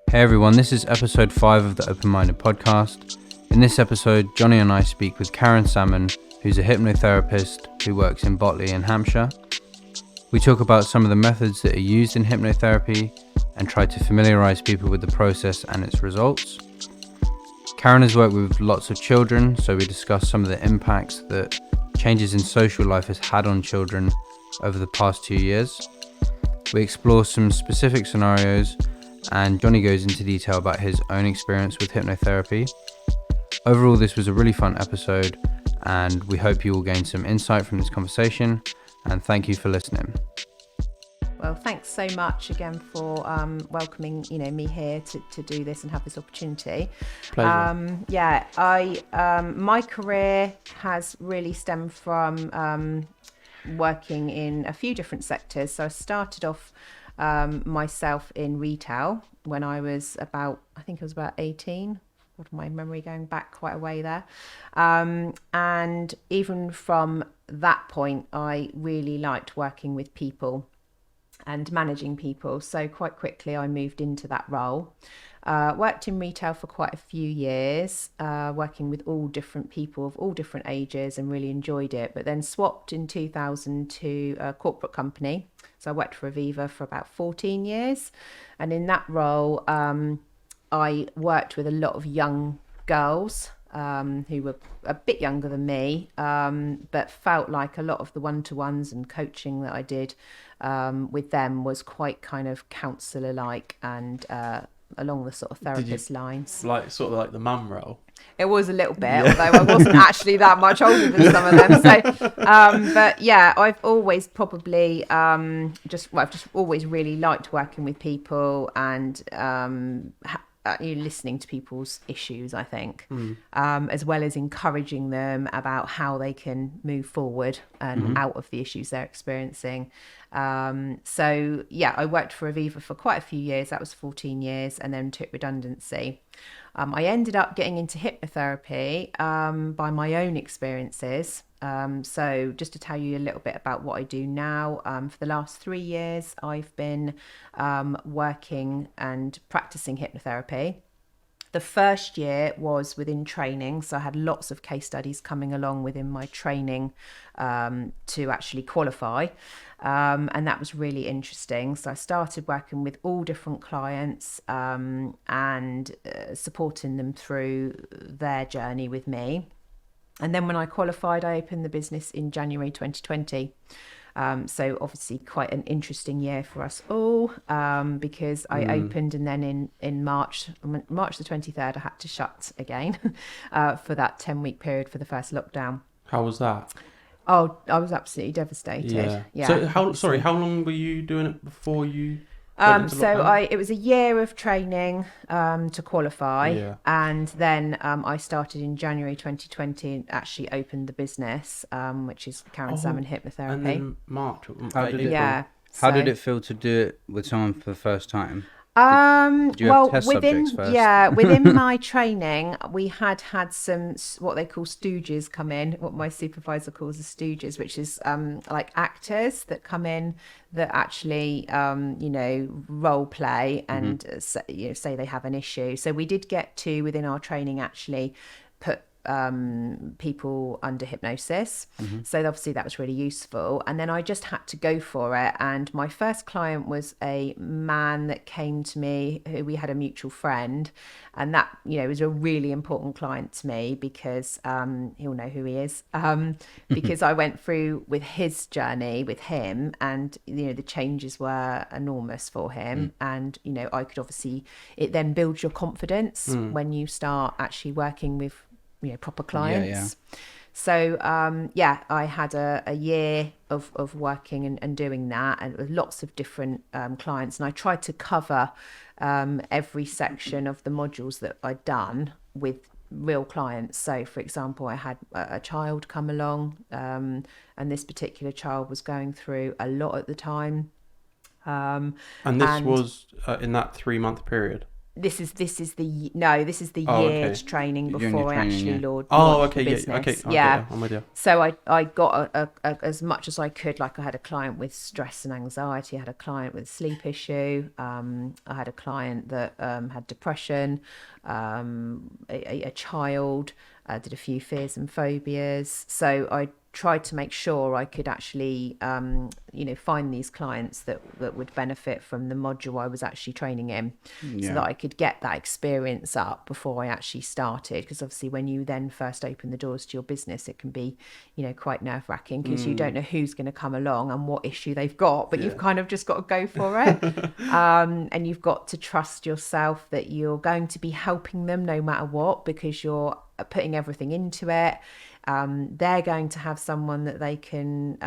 Hey everyone, this is episode 5 of the Open Minded podcast. In this episode, Johnny and I speak with Karen Salmon, who's a hypnotherapist who works in Botley in Hampshire. We talk about some of the methods that are used in hypnotherapy and try to familiarise people with the process and its results. Karen has worked with lots of children, so we discuss some of the impacts that changes in social life has had on children over the past 2 years. We explore some specific scenarios, and Johnny goes into detail about his own experience with hypnotherapy. Overall, this was a really fun episode, and we hope you will gain some insight from this conversation, and thank you for listening. Well, thanks so much again for welcoming me here to do this and have this opportunity. Pleasure. My career has really stemmed from working in a few different sectors. So I started off myself in retail when I was about 18. What my memory going back quite a way there. And even from that point, I really liked working with people and managing people. So quite quickly I moved into that role. Worked in retail for quite a few years, working with all different people of all different ages, and really enjoyed it. But then swapped in 2000 to a corporate company. So I worked for Aviva for about 14 years. And in that role, I worked with a lot of young girls who were a bit younger than me, but felt like a lot of the one-to-ones and coaching that I did with them was quite kind of counsellor-like and along the sort of therapist lines. Like sort of like the mum role. It was a little bit, although I wasn't actually that much older than some of them. So, but yeah, I've always probably I've just always really liked working with people and listening to people's issues, I think, as well as encouraging them about how they can move forward and out of the issues they're experiencing. So yeah, I worked for Aviva for quite a few years. That was 14 years, and then took redundancy. I ended up getting into hypnotherapy by my own experiences. So just to tell you a little bit about what I do now, for the last 3 years, I've been working and practicing hypnotherapy. The first year was within training, so I had lots of case studies coming along within my training to actually qualify, and that was really interesting. So I started working with all different clients and supporting them through their journey with me. And then when I qualified, I opened the business in January 2020. So obviously quite an interesting year for us all, because I opened, and then in March the 23rd, I had to shut again for that 10-week period for the first lockdown. How was that? Oh, I was absolutely devastated. Yeah. So how long were you doing it before you? It was a year of training to qualify, and then I started in January 2020 and actually opened the business, which is Karen Salmon Hypnotherapy. And then March. How did it feel to do it with someone for the first time? Did you have test subjects first? Within my training, we had some what they call stooges come in, what my supervisor calls the stooges, which is like actors that come in that actually role play and say they have an issue. So we did get to, within our training, actually put people under hypnosis. So obviously that was really useful. And then I just had to go for it. And my first client was a man that came to me, who we had a mutual friend. And that, was a really important client to me because he'll know who he is. Because I went through with his journey with him, and, the changes were enormous for him. And, I could obviously, it then builds your confidence when you start actually working with proper clients. So I had a year of working and doing that, and with lots of different clients, and I tried to cover every section of the modules that I'd done with real clients. So for example, I had a child come along, and this particular child was going through a lot at the time, and this was in that 3-month period. This is the Oh, year's okay. training You're in your before I training actually year. launched Oh, the okay. Yeah. business. Okay. Yeah. I'm with you. So I got as much as I could. Like I had a client with stress and anxiety. I had a client with sleep issue. I had a client that had depression. A child. Did a few fears and phobias. So I tried to make sure I could actually, find these clients that would benefit from the module I was actually training in, so that I could get that experience up before I actually started. Because obviously when you then first open the doors to your business, it can be, quite nerve-wracking because you don't know who's going to come along and what issue they've got, but you've kind of just got to go for it. And you've got to trust yourself that you're going to be helping them no matter what, because you're putting everything into it. They're going to have someone that they can,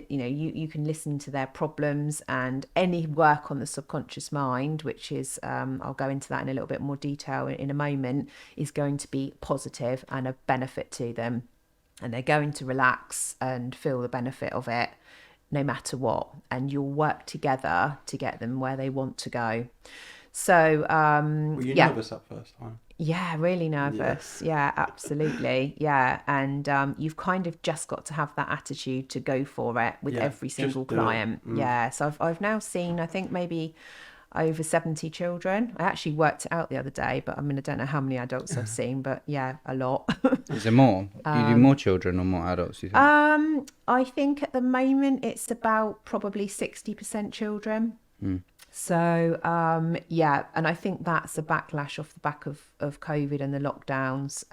you can listen to their problems, and any work on the subconscious mind, which is, I'll go into that in a little bit more detail in a moment, is going to be positive and a benefit to them. And they're going to relax and feel the benefit of it no matter what. And you'll work together to get them where they want to go. So, Were you nervous that first time? Yeah, really nervous. Yeah, absolutely. Yeah. And you've kind of just got to have that attitude to go for it with every single client. Yeah. So I've now seen, I think maybe over 70 children. I actually worked it out the other day, but I don't know how many adults I've seen, but yeah, a lot. Is there more? You do more children or more adults, you think? I think at the moment it's about probably 60% children. So, and I think that's a backlash off the back of COVID and the lockdowns,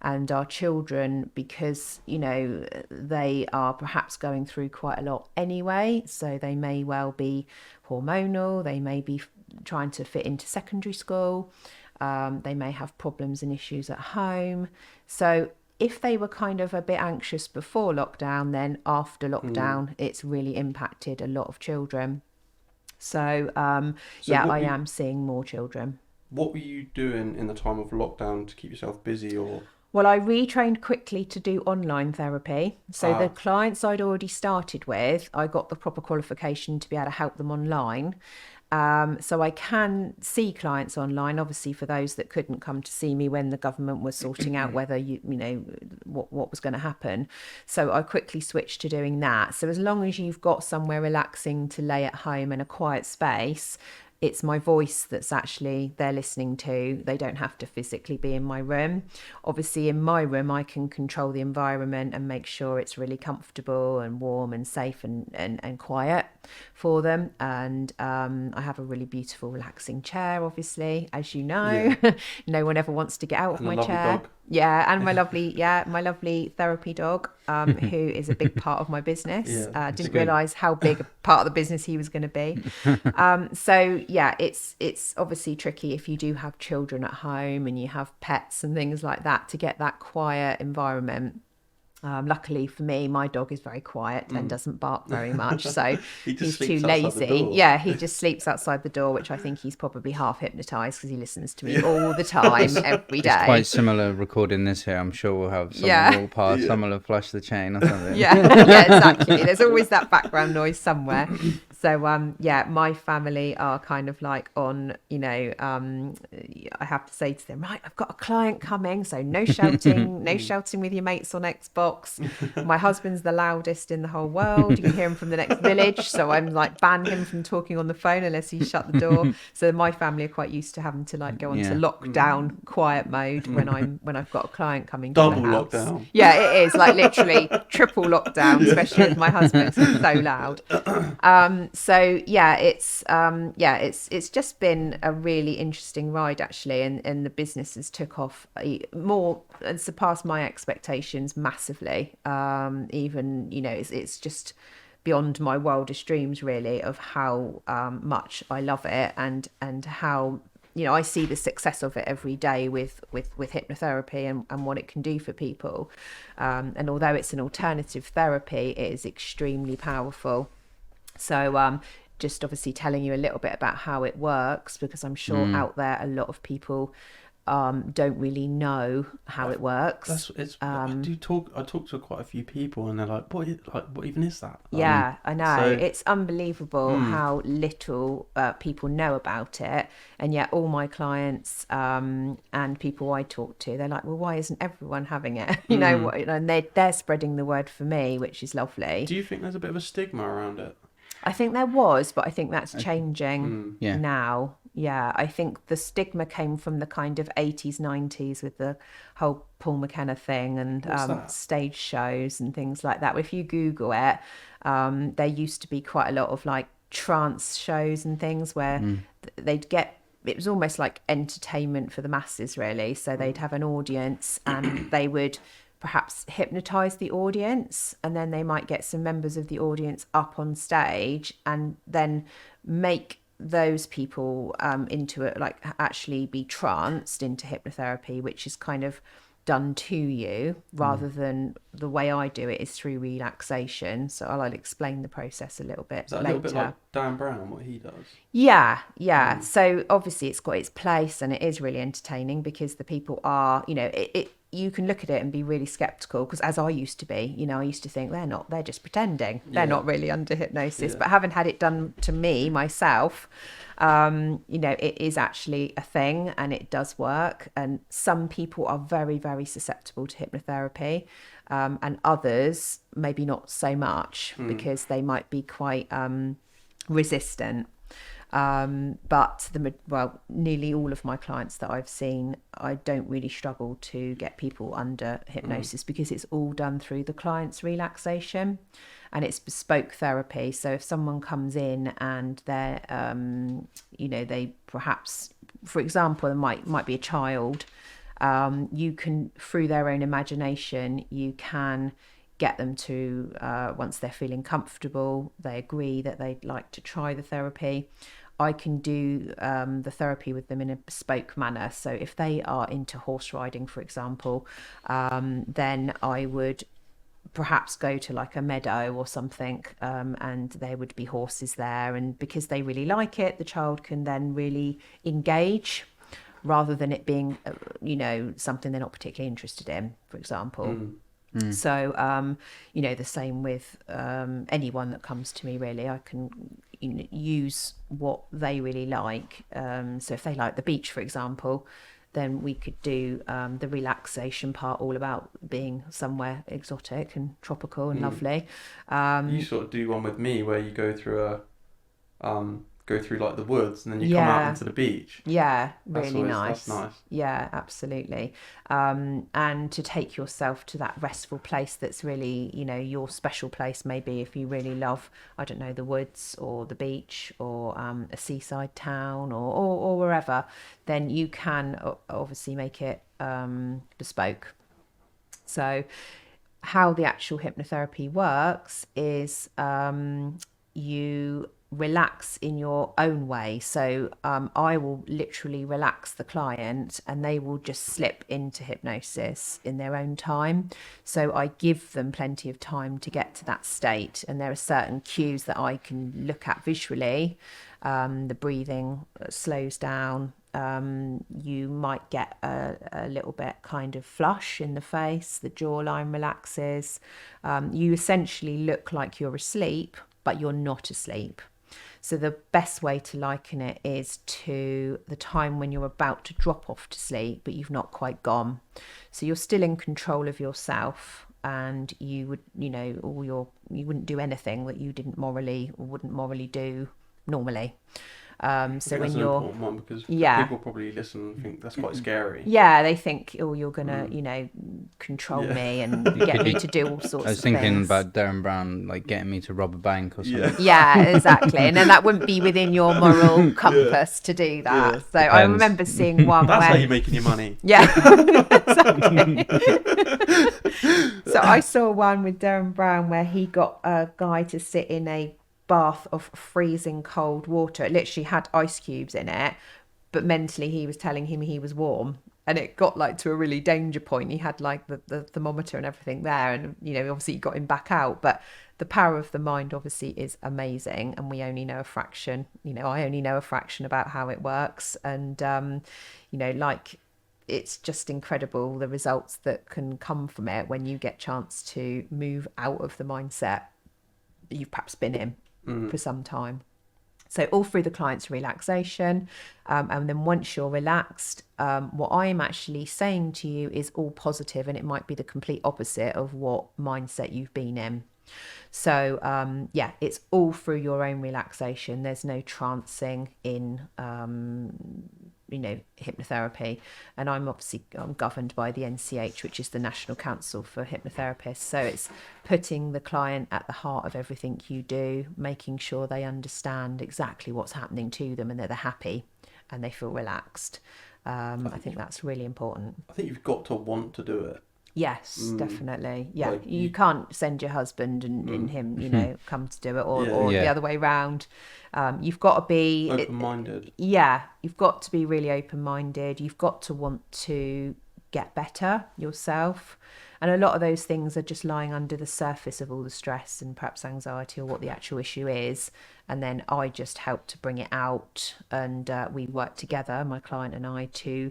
and our children, because, they are perhaps going through quite a lot anyway. So they may well be hormonal, they may be trying to fit into secondary school, they may have problems and issues at home. So if they were kind of a bit anxious before lockdown, then after lockdown, it's really impacted a lot of children. So, I am seeing more children. What were you doing in the time of lockdown to keep yourself busy, or? Well, I retrained quickly to do online therapy. So the clients I'd already started with, I got the proper qualification to be able to help them online. So I can see clients online, obviously, for those that couldn't come to see me when the government was sorting out whether, what was going to happen. So I quickly switched to doing that. So as long as you've got somewhere relaxing to lay at home and a quiet space, it's my voice that's actually they're listening to. They don't have to physically be in my room. Obviously, in my room, I can control the environment and make sure it's really comfortable and warm and safe and quiet for them. And I have a really beautiful, relaxing chair, obviously, as you know. Yeah. No one ever wants to get out of my chair. Dog. Yeah, and my lovely therapy dog, who is a big part of my business. Didn't realise how big a part of the business he was going to be. It's obviously tricky if you do have children at home and you have pets and things like that to get that quiet environment. Luckily for me, my dog is very quiet and doesn't bark very much, so he's too lazy. Yeah, he just sleeps outside the door, which I think he's probably half hypnotised because he listens to me all the time, every day. It's quite similar recording this here. I'm sure we'll have someone walk past, someone will flush the chain or something. Yeah, exactly. There's always that background noise somewhere. So, my family are kind of like on, I have to say to them, right, I've got a client coming, so no shouting, no shouting with your mates on Xbox. My husband's the loudest in the whole world. You can hear him from the next village. So I'm like, ban him from talking on the phone unless he shut the door. So my family are quite used to having to like go onto lockdown quiet mode when I've got a client coming to the house. Double lockdown. Yeah, it is like literally triple lockdown, especially with my husband. It's so loud. It's just been a really interesting ride actually, and the business has took off more and surpassed my expectations massively. Even it's just beyond my wildest dreams really of how much I love it and how I see the success of it every day with hypnotherapy and what it can do for people, and although it's an alternative therapy, it is extremely powerful. So just obviously telling you a little bit about how it works, because I'm sure out there a lot of people don't really know how it works. I talk to quite a few people, and they're like, what even is that? Yeah, I know. So, It's unbelievable how little people know about it. And yet all my clients and people I talk to, they're like, well, why isn't everyone having it? And they're spreading the word for me, which is lovely. do you think there's a bit of a stigma around it? I think there was, but I think that's changing Yeah. now. Yeah, I think the stigma came from the kind of 80s, 90s with the whole Paul McKenna thing and stage shows and things like that. If you Google it, there used to be quite a lot of like trance shows and things where they'd get, it was almost like entertainment for the masses, really. So they'd have an audience and they would perhaps hypnotize the audience, and then they might get some members of the audience up on stage and then make those people into it, like actually be tranced into hypnotherapy, which is kind of done to you rather than the way I do it is through relaxation. So I'll explain the process a little bit Is that later. a little bit like Dan Brown, what he does? Yeah. So obviously it's got its place and it is really entertaining because the people are, you can look at it and be really skeptical, because as I used to be, I used to think they're just pretending. They're not really under hypnosis. But having had it done to me myself, it is actually a thing and it does work. And some people are very, very susceptible to hypnotherapy, and others maybe not so much because they might be quite resistant. But nearly all of my clients that I've seen, I don't really struggle to get people under hypnosis because it's all done through the client's relaxation and it's bespoke therapy. So if someone comes in and they're, they perhaps, for example, there might be a child, you can, through their own imagination, you can get them to, once they're feeling comfortable, they agree that they'd like to try the therapy. I can do the therapy with them in a bespoke manner. So if they are into horse riding, for example, then I would perhaps go to like a meadow or something, and there would be horses there. And because they really like it, the child can then really engage rather than it being, something they're not particularly interested in, for example. So, the same with anyone that comes to me, really. I can use what they really like. So if they like the beach, for example, then we could do the relaxation part all about being somewhere exotic and tropical and lovely. You sort of do one with me where you go through like the woods and then you come out into the beach. Yeah, really nice. That's nice. Yeah, absolutely. And to take yourself to that restful place that's really, your special place, maybe if you really love, I don't know, the woods or the beach or a seaside town or wherever, then you can obviously make it bespoke. So how the actual hypnotherapy works is you relax in your own way. So I will literally relax the client and they will just slip into hypnosis in their own time. So I give them plenty of time to get to that state, and there are certain cues that I can look at visually. The breathing slows down. You might get a little bit kind of flush in the face, the jawline relaxes. You essentially look like you're asleep, but you're not asleep. So the best way to liken it is to the time when you're about to drop off to sleep, but you've not quite gone. So you're still in control of yourself, and you would, you wouldn't do anything that you wouldn't morally do normally. So when you're, an important one because people probably listen and think that's quite scary. Yeah, they think, you're gonna, control me and get me to do all sorts of things. I was thinking about Darren Brown, like getting me to rob a bank or something. Yeah, exactly. And then that wouldn't be within your moral compass to do that. So depends. I remember seeing one that's how you're making your money. Yeah, exactly. So I saw one with Darren Brown where he got a guy to sit in a bath of freezing cold water. It literally had ice cubes in it, but mentally he was telling him he was warm, and it got like to a really danger point. He had like the thermometer and everything there, and obviously he got him back out. But the power of the mind obviously is amazing, and we only know a fraction. I only know a fraction about how it works, and like it's just incredible the results that can come from it when you get chance to move out of the mindset that you've perhaps been in for some time. So all through the client's relaxation. And then once you're relaxed, what I'm actually saying to you is all positive, and it might be the complete opposite of what mindset you've been in. So it's all through your own relaxation. There's no trancing in hypnotherapy, and I'm governed by the NCH, which is the National Council for Hypnotherapists. So it's putting the client at the heart of everything you do, making sure they understand exactly what's happening to them and that they're happy and they feel relaxed. I think that's really important. I think you've got to want to do it. Yes, definitely. Yeah, you can't send your husband and him, come to do it, or the other way round. You've got to be open-minded. You've got to be really open-minded. You've got to want to get better yourself. And a lot of those things are just lying under the surface of all the stress and perhaps anxiety or what the actual issue is. And then I just help to bring it out, and we work together, my client and I, to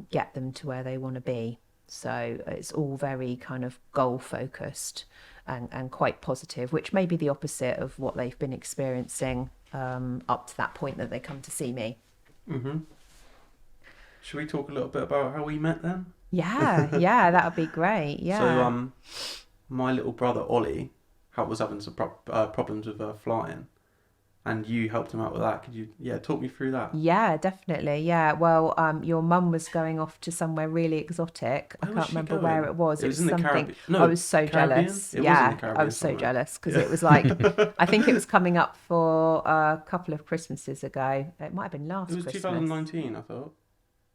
get them to where they want to be. So it's all very kind of goal focused and quite positive, which may be the opposite of what they've been experiencing up to that point that they come to see me. Mm-hmm. Should we talk a little bit about how we met then? Yeah, that would be great. Yeah. So my little brother Ollie was having some problems with flying. And you helped him out with that. Could you, talk me through that? Yeah, definitely. Yeah. Well, your mum was going off to somewhere really exotic. I can't remember where it was. It was in something. The Caribbean. No, I was so jealous. It was in the Caribbean I was so jealous because it was like, I think it was coming up for a couple of Christmases ago. It might have been last Christmas. It was 2019, I thought.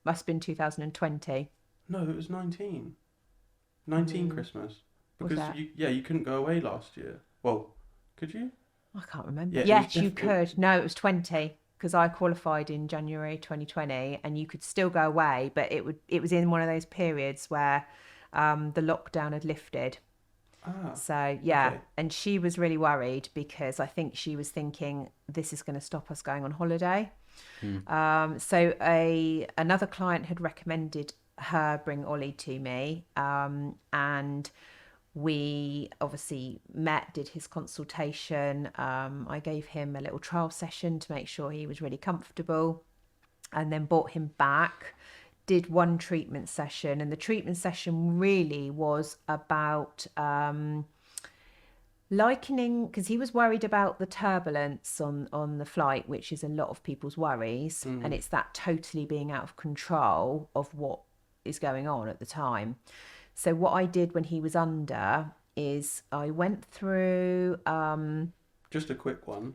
Must have been 2020. No, it was 19. 19 Christmas. Because you couldn't go away last year. Well, could you? I can't remember. Yeah, yes, you could. No, it was 20 because I qualified in January 2020, and you could still go away, but it was in one of those periods where the lockdown had lifted. So okay. And she was really worried because I think she was thinking this is going to stop us going on holiday. So another client had recommended her bring Ollie to me, and we obviously met, did his consultation. I gave him a little trial session to make sure he was really comfortable, and then brought him back, did one treatment session. And the treatment session really was about likening, because he was worried about the turbulence on the flight, which is a lot of people's worries. And it's that totally being out of control of what is going on at the time. So what I did when he was under is I went through... Just a quick one.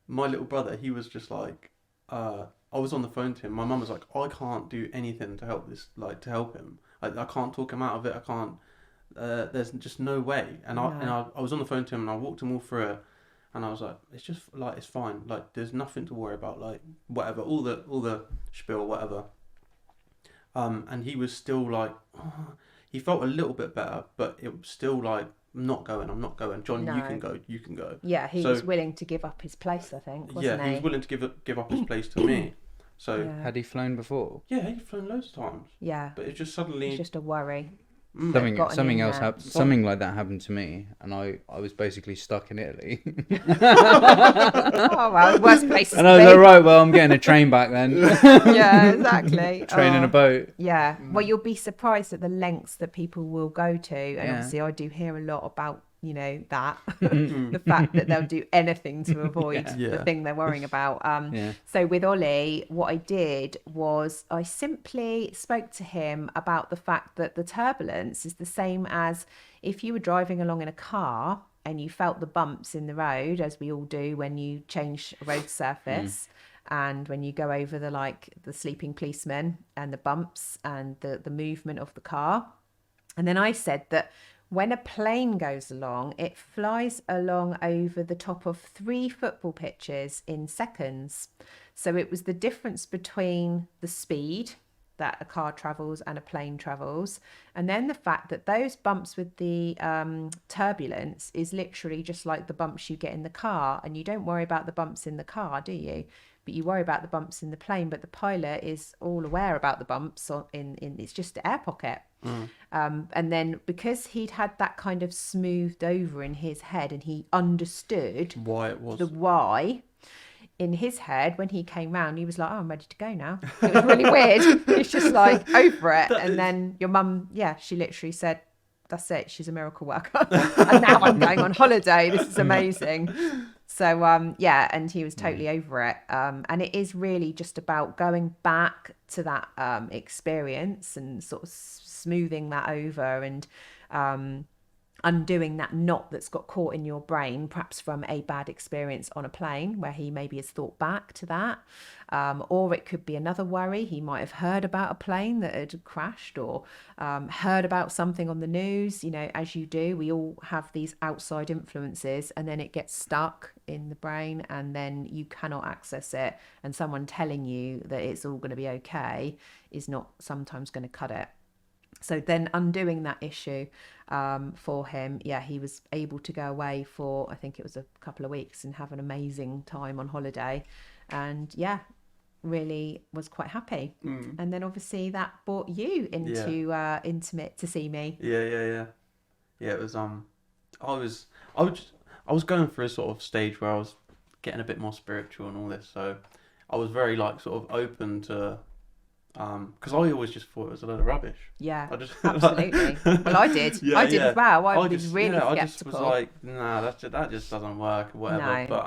My little brother, he was just like... I was on the phone to him. My mum was like, I can't do anything to help him. I can't talk him out of it. I can't... there's just no way. And I was on the phone to him and I walked him all through it. And I was like, it's just like, it's fine. Like, there's nothing to worry about. Like, whatever. All the spiel, whatever. And he was still like, he felt a little bit better, but it was still like, I'm not going. John, no. You can go. Yeah, he was willing to give up his place, I think, wasn't he? He was willing to give up his place to me. So had he flown before? Yeah, he'd flown loads of times. Yeah. But it just suddenly... It's just a worry. Something else happened. Something like that happened to me, and I was basically stuck in Italy. Oh well, worst place. And I was like, right, well, I'm getting a train back then. Yeah, exactly. Train in a boat. Yeah. Well, you'll be surprised at the lengths that people will go to, and obviously, I do hear a lot about that the fact that they'll do anything to avoid the thing they're worrying about. So with Ollie, what I did was I simply spoke to him about the fact that the turbulence is the same as if you were driving along in a car and you felt the bumps in the road, as we all do when you change a road surface. And when you go over the sleeping policeman and the bumps and the movement of the car. And then I said that when a plane goes along, it flies along over the top of 3 football pitches in seconds. So it was the difference between the speed that a car travels and a plane travels. And then the fact that those bumps with the turbulence is literally just like the bumps you get in the car, and you don't worry about the bumps in the car, do you? But you worry about the bumps in the plane. But the pilot is all aware about the bumps in it's just an air pocket. And then because he'd had that kind of smoothed over in his head, and he understood why it was the why in his head, when he came round, he was like, oh, I'm ready to go now. It was really weird. It's just like over it. And then your mum, she literally said, that's it, she's a miracle worker. And now I'm going on holiday. This is amazing. So, and he was totally over it. And it is really just about going back to that experience and sort of smoothing that over and undoing that knot that's got caught in your brain, perhaps from a bad experience on a plane where he maybe has thought back to that. Or it could be another worry. He might have heard about a plane that had crashed, or heard about something on the news. You know, as you do, we all have these outside influences, and then it gets stuck in the brain, and then you cannot access it. And someone telling you that it's all going to be okay is not sometimes going to cut it. So then undoing that issue for him, he was able to go away for, I think it was a couple of weeks, and have an amazing time on holiday. And really was quite happy. And then obviously that brought you into Intimate to see me. Yeah, it was I was going through a sort of stage where I was getting a bit more spiritual and all this, so I was very like sort of open to because I always just thought it was a load of rubbish. Yeah, absolutely. Well, I did. I did as well. I was really skeptical. I just was like, nah, that just doesn't work or whatever. No. But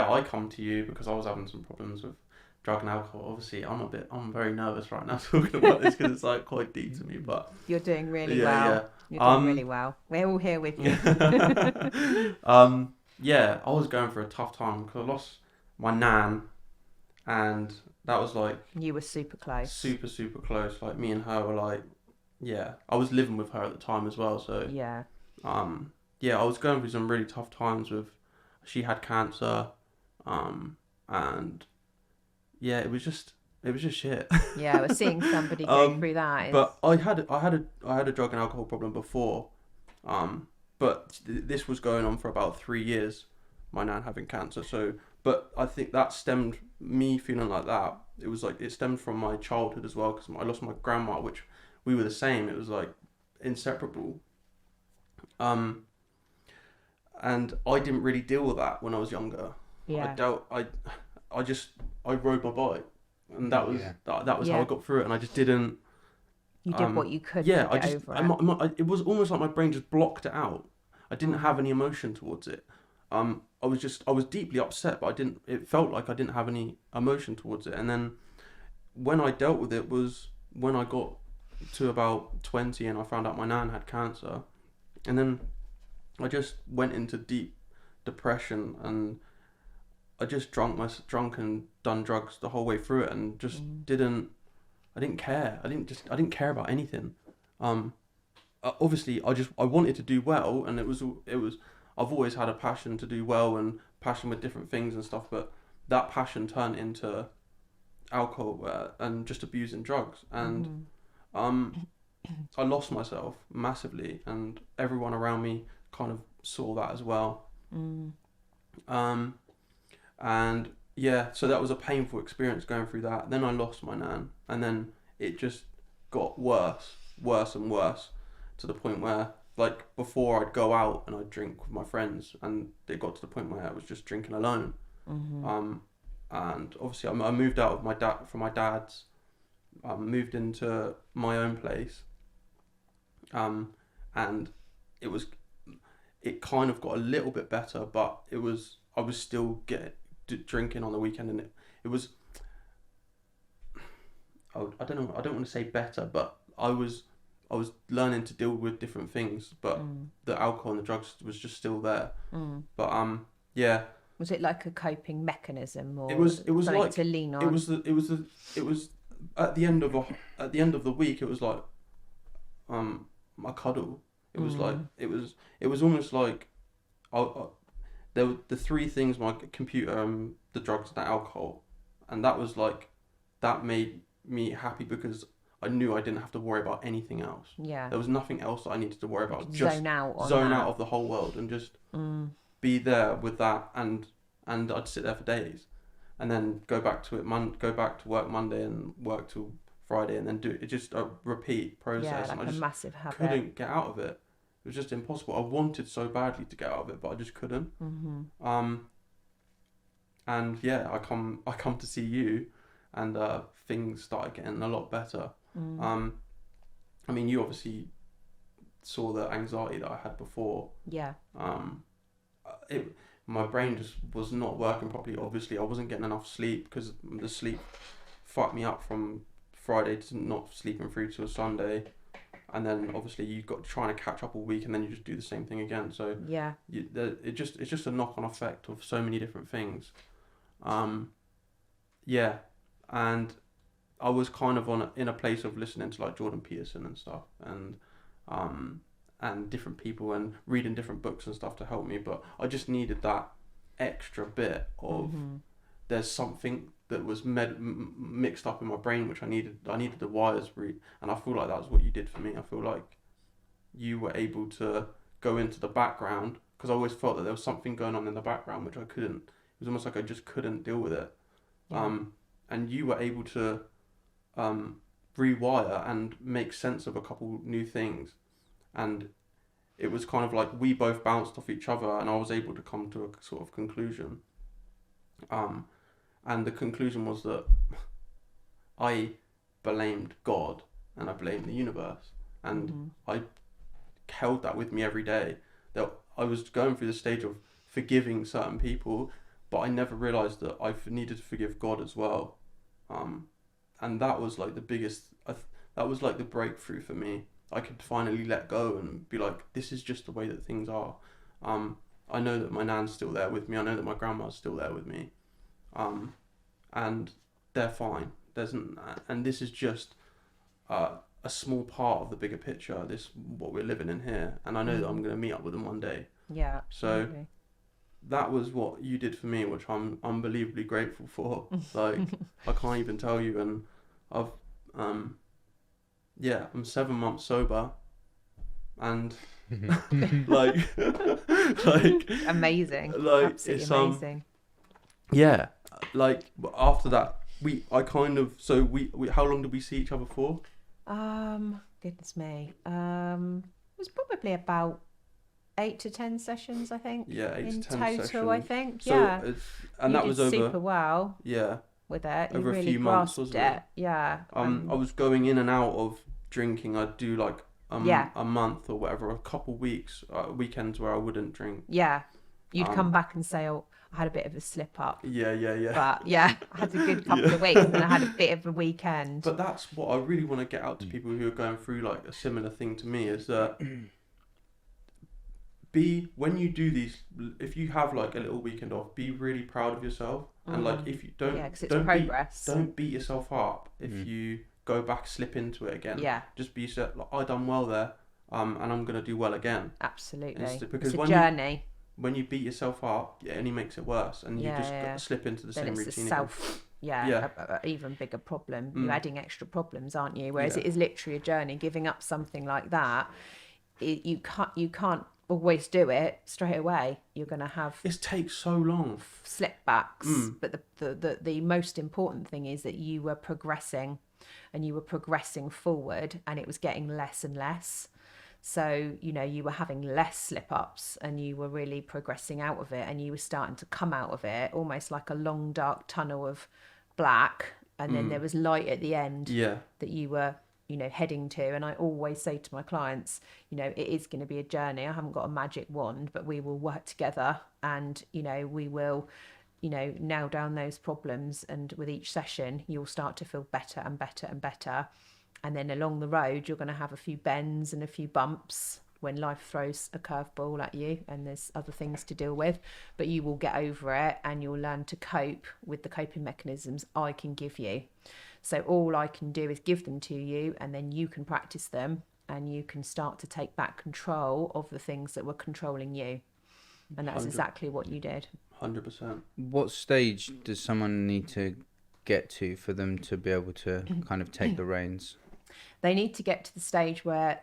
I come to you because I was having some problems with drug and alcohol. Obviously, I'm very nervous right now talking about this because it's like quite deep to me. But you're doing really well. You're doing really well. We're all here with you. I was going for a tough time because I lost my nan, and that was like... You were super close. Super, super close. Like, me and her were like... Yeah. I was living with her at the time as well, so... Yeah. I was going through some really tough times with... She had cancer. And... Yeah, it was just shit. Yeah, I was seeing somebody go through that. But I had a drug and alcohol problem before. But this was going on for about 3 years, my nan having cancer. So... But I think that stemmed me feeling like that. It was like it stemmed from my childhood as well, because I lost my grandma, which we were the same. It was like inseparable. And I didn't really deal with that when I was younger. Yeah. I rode my bike, and that was how I got through it. And I just didn't. You did what you could. To get over it. It was almost like my brain just blocked it out. I didn't have any emotion towards it. I was deeply upset, but it felt like I didn't have any emotion towards it. And then when I dealt with it was when I got to about 20 and I found out my nan had cancer. And then I just went into deep depression, and I just drunk and done drugs the whole way through it, and just I didn't care. I didn't care about anything. Obviously I wanted to do well, and it was I've always had a passion to do well and passion with different things and stuff, but that passion turned into alcohol and just abusing drugs. And I lost myself massively, and everyone around me kind of saw that as well. And so that was a painful experience going through that. Then I lost my nan, and then it just got worse and worse, to the point where, like, before I'd go out and I'd drink with my friends, and it got to the point where I was just drinking alone. And obviously I moved out of from my dad's, moved into my own place, and it kind of got a little bit better, but I was still drinking on the weekend, and it was, I don't know, I don't want to say better, but I was learning to deal with different things, but the alcohol and the drugs was just still there. But was it like a coping mechanism, or it was something like to lean on? It was at the end of the week, it was like a cuddle. It was like it was almost like there were the three things: my computer, the drugs, and the alcohol, and that was like that made me happy because I knew I didn't have to worry about anything else. Yeah. There was nothing else that I needed to worry about. Just zone out of the whole world and just be there with that, and I'd sit there for days, and then go back to work Monday and work till Friday, and then do it. Just a repeat process. Yeah, like and I a just massive habit. couldn't get out of it. It was just impossible. I wanted so badly to get out of it, but I just couldn't. And yeah, I come to see you, and things started getting a lot better. I mean, you obviously saw the anxiety that I had before. Yeah. My brain just was not working properly. Obviously, I wasn't getting enough sleep because the sleep fucked me up from Friday to not sleeping through to a Sunday. And then obviously you got trying to catch up all week, and then you just do the same thing again. So yeah, it's just a knock-on effect of so many different things. Yeah, and I was kind of in a place of listening to like Jordan Peterson and stuff, and different people, and reading different books and stuff to help me. But I just needed that extra bit of there's something that was mixed up in my brain, which I needed the wires and I feel like that was what you did for me. I feel like you were able to go into the background, because I always felt that there was something going on in the background which I couldn't. It was almost like I just couldn't deal with it. Yeah. And you were able to rewire and make sense of a couple new things, and it was kind of like we both bounced off each other, and I was able to come to a sort of conclusion. And the conclusion was that I blamed God and I blamed the universe, and I held that with me every day. That I was going through the stage of forgiving certain people, but I never realised that I needed to forgive God as well. And that was like the biggest, that was like the breakthrough for me. I could finally let go and be like, this is just the way that things are. I know that my nan's still there with me. I know that my grandma's still there with me. And they're fine. And this is just a small part of the bigger picture. This what we're living in here, and I know that I'm going to meet up with them one day. Yeah. So that was what you did for me, which I'm unbelievably grateful for. Like I can't even tell you. And I've I'm 7 months sober, and like amazing, like absolutely amazing. Yeah, like after that, I kind of we how long did we see each other for? Goodness me, it was probably about 8 to 10 sessions, I think. Yeah, 8 in to 10 total, sessions. I think. So, yeah, and that was over super well. Yeah, with it, over you really a few months, grasped wasn't it? Yeah. I was going in and out of drinking. I'd do like a month or whatever, a couple weeks, weekends where I wouldn't drink. Yeah, you'd come back and say, "Oh, I had a bit of a slip up." Yeah. But yeah, I had a good couple of weeks, and I had a bit of a weekend. But that's what I really want to get out to people who are going through like a similar thing to me, is that when you do these, if you have like a little weekend off, be really proud of yourself. And like if you don't beat yourself up if you go back, slip into it again. Yeah. Just be like, I done well there, and I'm gonna do well again. Absolutely. Because it's a journey. When you beat yourself up, it only makes it worse, and you just slip into the same routine. A even bigger problem. You're adding extra problems, aren't you? Whereas it is literally a journey. Giving up something like that, you can't always do it straight away. You're going to have it takes so long, slip backs. But the most important thing is that you were progressing, and you were progressing forward, and it was getting less and less. So, you were having less slip-ups, and you were really progressing out of it, and you were starting to come out of it almost like a long, dark tunnel of black, and then there was light at the end that you were, heading to. And I always say to my clients, it is going to be a journey. I haven't got a magic wand, but we will work together, and, we will, nail down those problems. And with each session, you'll start to feel better and better and better. And then along the road, you're going to have a few bends and a few bumps when life throws a curveball at you, and there's other things to deal with. But you will get over it, and you'll learn to cope with the coping mechanisms I can give you. So all I can do is give them to you, and then you can practice them, and you can start to take back control of the things that were controlling you. And that's exactly what you did. 100%. What stage does someone need to get to for them to be able to kind of take the reins? They need to get to the stage where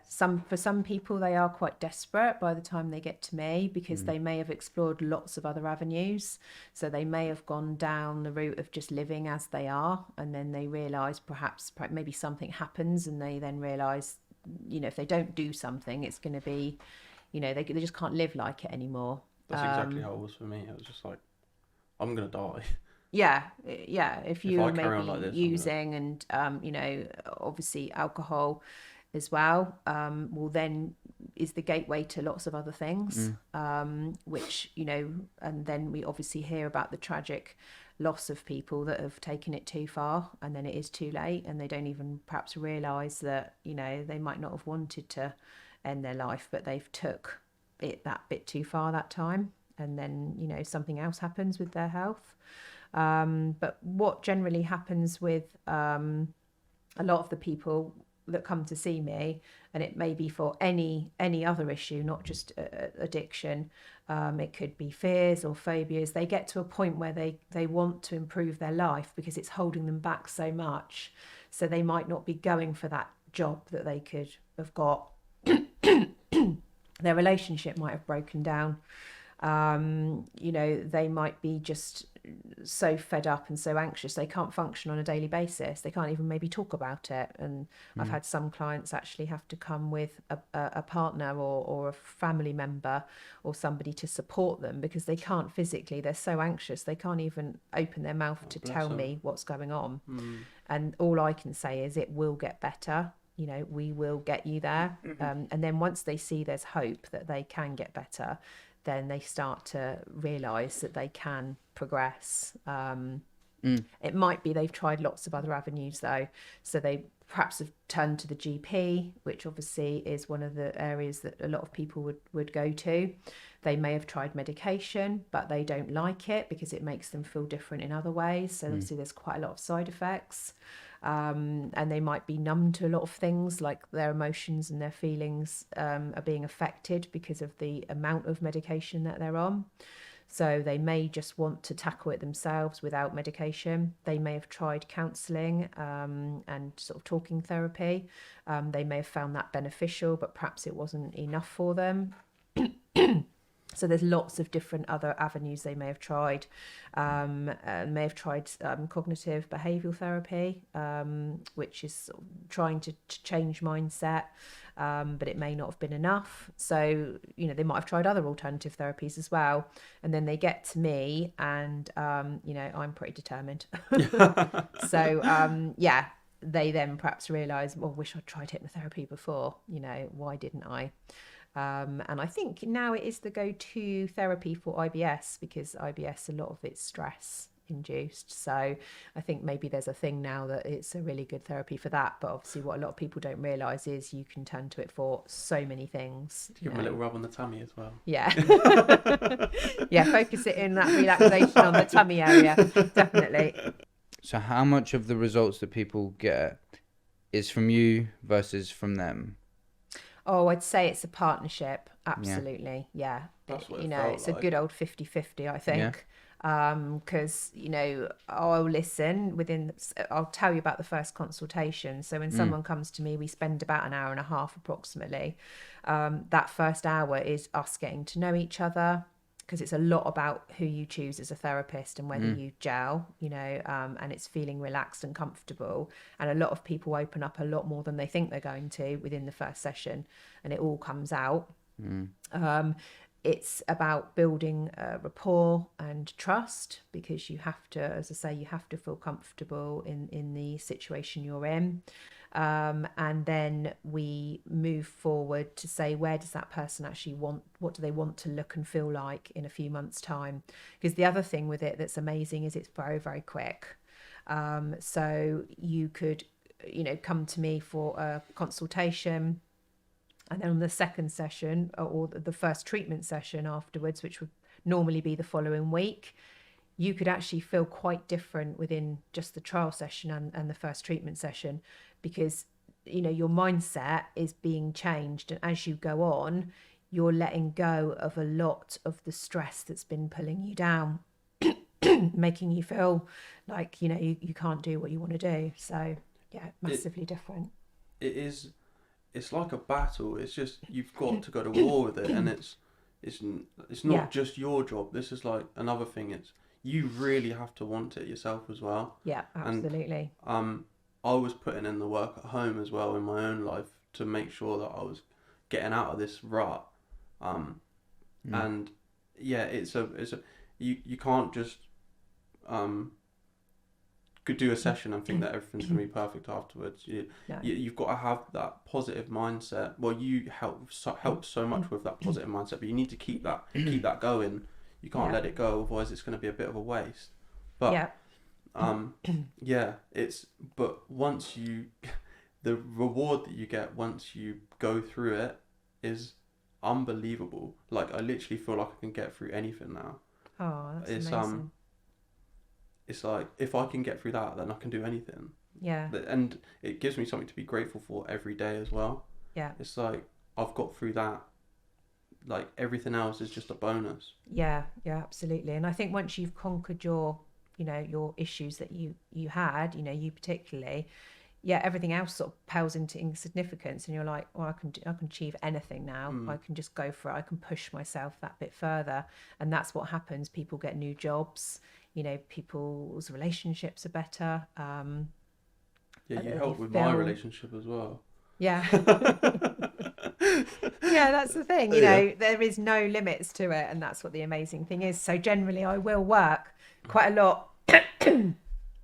for some people, they are quite desperate by the time they get to me, because they may have explored lots of other avenues. So they may have gone down the route of just living as they are, and then they realise perhaps maybe something happens, and they then realise, if they don't do something, it's going to be, they just can't live like it anymore. That's exactly how it was for me. It was just like, I'm going to die. Yeah. If you're maybe like this, using and, obviously alcohol as well, well, then is the gateway to lots of other things, which, and then we obviously hear about the tragic loss of people that have taken it too far, and then it is too late, and they don't even perhaps realise that, they might not have wanted to end their life, but they've took it that bit too far that time, and then, something else happens with their health. But what generally happens with a lot of the people that come to see me, and it may be for any other issue, not just addiction, it could be fears or phobias, they get to a point where they want to improve their life because it's holding them back so much. So they might not be going for that job that they could have got. Their relationship might have broken down. They might be just so fed up and so anxious they can't function on a daily basis. They can't even maybe talk about it. And I've had some clients actually have to come with a partner or a family member or somebody to support them because they can't physically, they're so anxious, they can't even open their mouth to tell me what's going on. And all I can say is it will get better. We will get you there. And then once they see there's hope that they can get better, then they start to realise that they can progress. It might be they've tried lots of other avenues though. So they perhaps have turned to the GP, which obviously is one of the areas that a lot of people would go to. They may have tried medication, but they don't like it because it makes them feel different in other ways. So obviously there's quite a lot of side effects. And they might be numb to a lot of things, like their emotions and their feelings are being affected because of the amount of medication that they're on. So they may just want to tackle it themselves without medication. They may have tried counselling and sort of talking therapy. They may have found that beneficial, but perhaps it wasn't enough for them. So there's lots of different other avenues they may have tried. May have tried cognitive behavioural therapy, which is sort of trying to change mindset, but it may not have been enough. So, they might have tried other alternative therapies as well. And then they get to me and, I'm pretty determined. So, they then perhaps realise, well, wish I'd tried hypnotherapy before, why didn't I? And I think now it is the go-to therapy for IBS because IBS, a lot of it's stress induced. So I think maybe there's a thing now that it's a really good therapy for that. But obviously what a lot of people don't realise is you can turn to it for so many things. Give them a little rub on the tummy as well. Yeah. Yeah, focus it in that relaxation on the tummy area. Definitely. So how much of the results that people get is from you versus from them? Oh, I'd say it's a partnership. Absolutely. Yeah. That's what it's a good old 50-50, I think. Because, I'll listen I'll tell you about the first consultation. So when someone comes to me, we spend about an hour and a half approximately. That first hour is us getting to know each other, because it's a lot about who you choose as a therapist and whether you gel, and it's feeling relaxed and comfortable. And a lot of people open up a lot more than they think they're going to within the first session, and it all comes out. It's about building rapport and trust, because you have to, as I say, you have to feel comfortable in the situation you're in. And then we move forward to say, where does that person actually want, what do they want to look and feel like in a few months' time? Because the other thing with it that's amazing is it's very, very quick. So you could, come to me for a consultation, and then on the second session or the first treatment session afterwards, which would normally be the following week, you could actually feel quite different within just the trial session and the first treatment session, because your mindset is being changed, and as you go on, you're letting go of a lot of the stress that's been pulling you down. making you feel like, you know, you can't do what you want to do. So yeah, massively different. It is. It's like a battle. It's just you've got to go to war with it, and it's not just your job. This is like another thing. It's you really have to want it yourself as well. Yeah, absolutely. And I was putting in the work at home as well in my own life to make sure that I was getting out of this rut. And yeah, it's a you can't just could do a session and think that everything's going to be perfect afterwards. You've got to have that positive mindset. Well, you help so much with that positive mindset, but you need to keep that going. You can't let it go, otherwise it's going to be a bit of a waste. But but once the reward that you get once you go through it is unbelievable. Like, I literally feel like I can get through anything now. Oh, that's amazing. It's like, if I can get through that, then I can do anything. Yeah. And it gives me something to be grateful for every day as well. Yeah. It's like, I've got through that. Like, everything else is just a bonus. Yeah, absolutely. And I think once you've conquered your issues that you had, you particularly, everything else sort of pales into insignificance, and you're like, well, I can achieve anything now. I can just go for it. I can push myself that bit further. And that's what happens. People get new jobs. People's relationships are better. You help with my relationship as well. Yeah. Yeah, that's the thing. There is no limits to it, and that's what the amazing thing is. So generally, I will work quite a lot.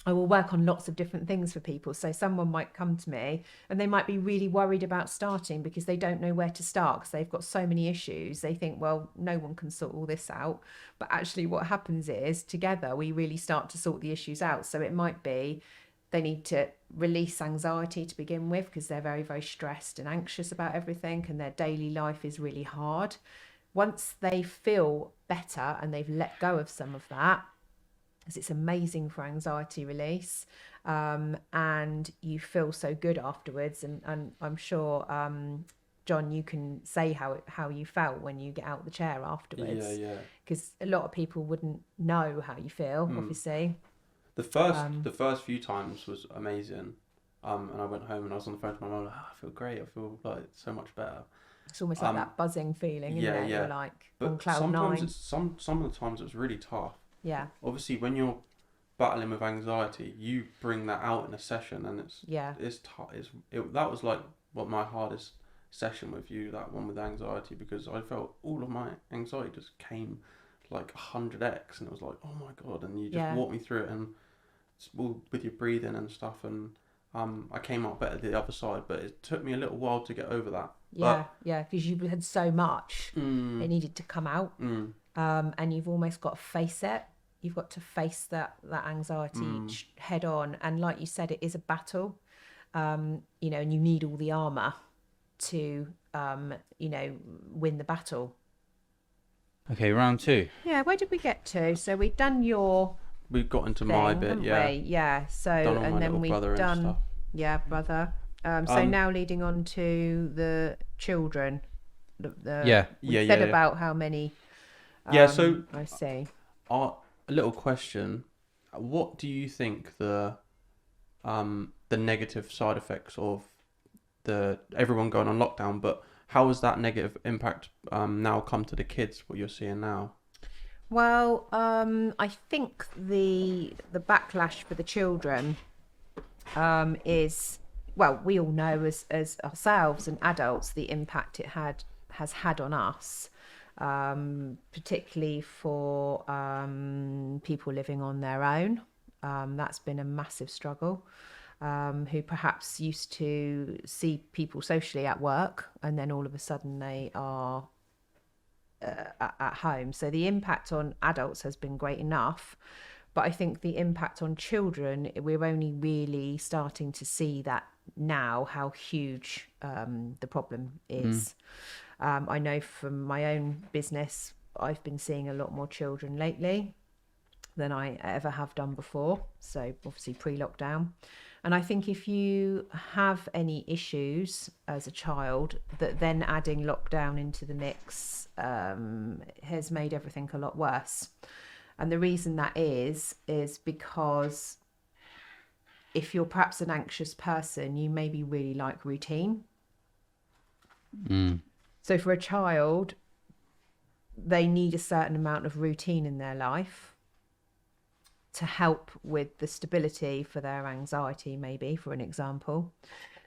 I will work on lots of different things for people. So someone might come to me and they might be really worried about starting because they don't know where to start because they've got so many issues. They think, well, no one can sort all this out. But actually what happens is together we really start to sort the issues out. So it might be they need to release anxiety to begin with because they're very, very stressed and anxious about everything, and their daily life is really hard. Once they feel better and they've let go of some of that, because it's amazing for anxiety release, and you feel so good afterwards. And I'm sure, John, you can say how you felt when you get out of the chair afterwards. Yeah. Because a lot of people wouldn't know how you feel, obviously. The first few times was amazing, and I went home and I was on the phone to my mum. Like, I feel great. I feel like so much better. It's almost like that buzzing feeling, isn't it? You're like on cloud nine. Some of the times it was really tough. Yeah. Obviously, when you're battling with anxiety, you bring that out in a session, and it's tough. That was like my hardest session with you, that one with anxiety, because I felt all of my anxiety just came like 100x, and it was like, oh my god, and you just walk me through it, and with your breathing and stuff, and I came out better the other side, but it took me a little while to get over that. Because you had so much it needed to come out, and you've almost got to face it. You've got to face that anxiety head on, and like you said, it is a battle, and you need all the armor to win the battle. Okay, round 2. Yeah, where did we get to? So we've got into my bit, So and then we've done brother. So now leading on to the children. We said about how many. So I see. A little question: what do you think the negative side effects of everyone going on lockdown? But how has that negative impact now come to the kids? What you're seeing now? Well, I think the backlash for the children is, well, we all know as ourselves and adults the impact it has had on us. Particularly for people living on their own. That's been a massive struggle, who perhaps used to see people socially at work, and then all of a sudden they are at home. So the impact on adults has been great enough, but I think the impact on children, we're only really starting to see that now, how huge the problem is. I know from my own business, I've been seeing a lot more children lately than I ever have done before. So obviously pre-lockdown. And I think if you have any issues as a child, that then adding lockdown into the mix has made everything a lot worse. And the reason that is because if you're perhaps an anxious person, you maybe really like routine. So for a child, they need a certain amount of routine in their life to help with the stability for their anxiety, maybe, for an example.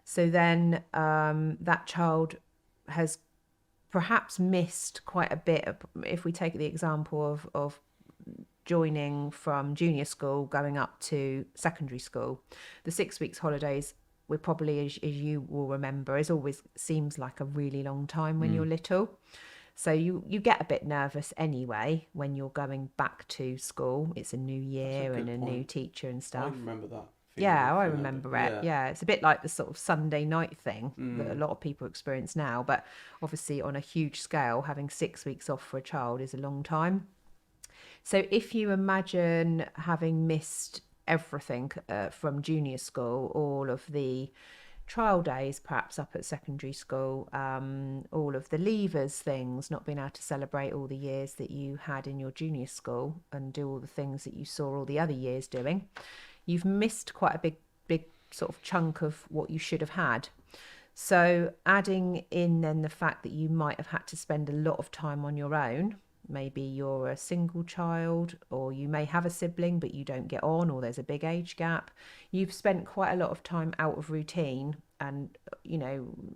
So then that child has perhaps missed quite a bit of, if we take the example of joining from junior school going up to secondary school, the 6 weeks holidays, we're probably, as you will remember, it always seems like a really long time when you're little. So you get a bit nervous anyway when you're going back to school. It's a new year and a new teacher and stuff. I remember that. Yeah, I remember it. Yeah, it's a bit like the sort of Sunday night thing that a lot of people experience now. But obviously on a huge scale, having 6 weeks off for a child is a long time. So if you imagine having missed everything from junior school, all of the trial days perhaps up at secondary school, all of the leavers things, not being able to celebrate all the years that you had in your junior school and do all the things that you saw all the other years doing, you've missed quite a big sort of chunk of what you should have had. So adding in then the fact that you might have had to spend a lot of time on your own, maybe you're a single child, or you may have a sibling but you don't get on, or there's a big age gap. You've spent quite a lot of time out of routine, and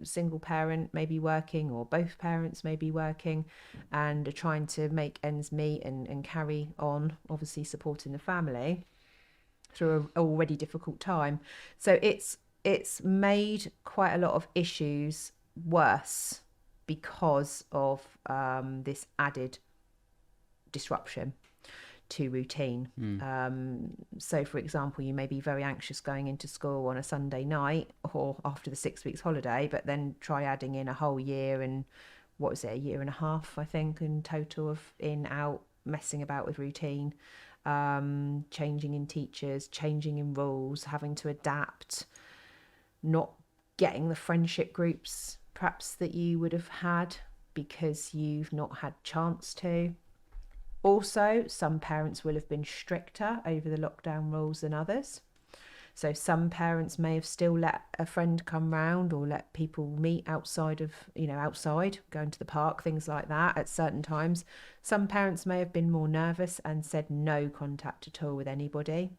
single parent may be working, or both parents may be working and are trying to make ends meet and carry on, obviously supporting the family through an already difficult time. So it's made quite a lot of issues worse because of this added disruption to routine. So for example, you may be very anxious going into school on a Sunday night or after the 6 weeks holiday, but then try adding in a whole year and a year and a half, I think, in total of in, out, messing about with routine, changing in teachers, changing in rules, having to adapt, not getting the friendship groups perhaps that you would have had because you've not had chance to. Also, some parents will have been stricter over the lockdown rules than others. So some parents may have still let a friend come round or let people meet outside, going to the park, things like that at certain times. Some parents may have been more nervous and said no contact at all with anybody.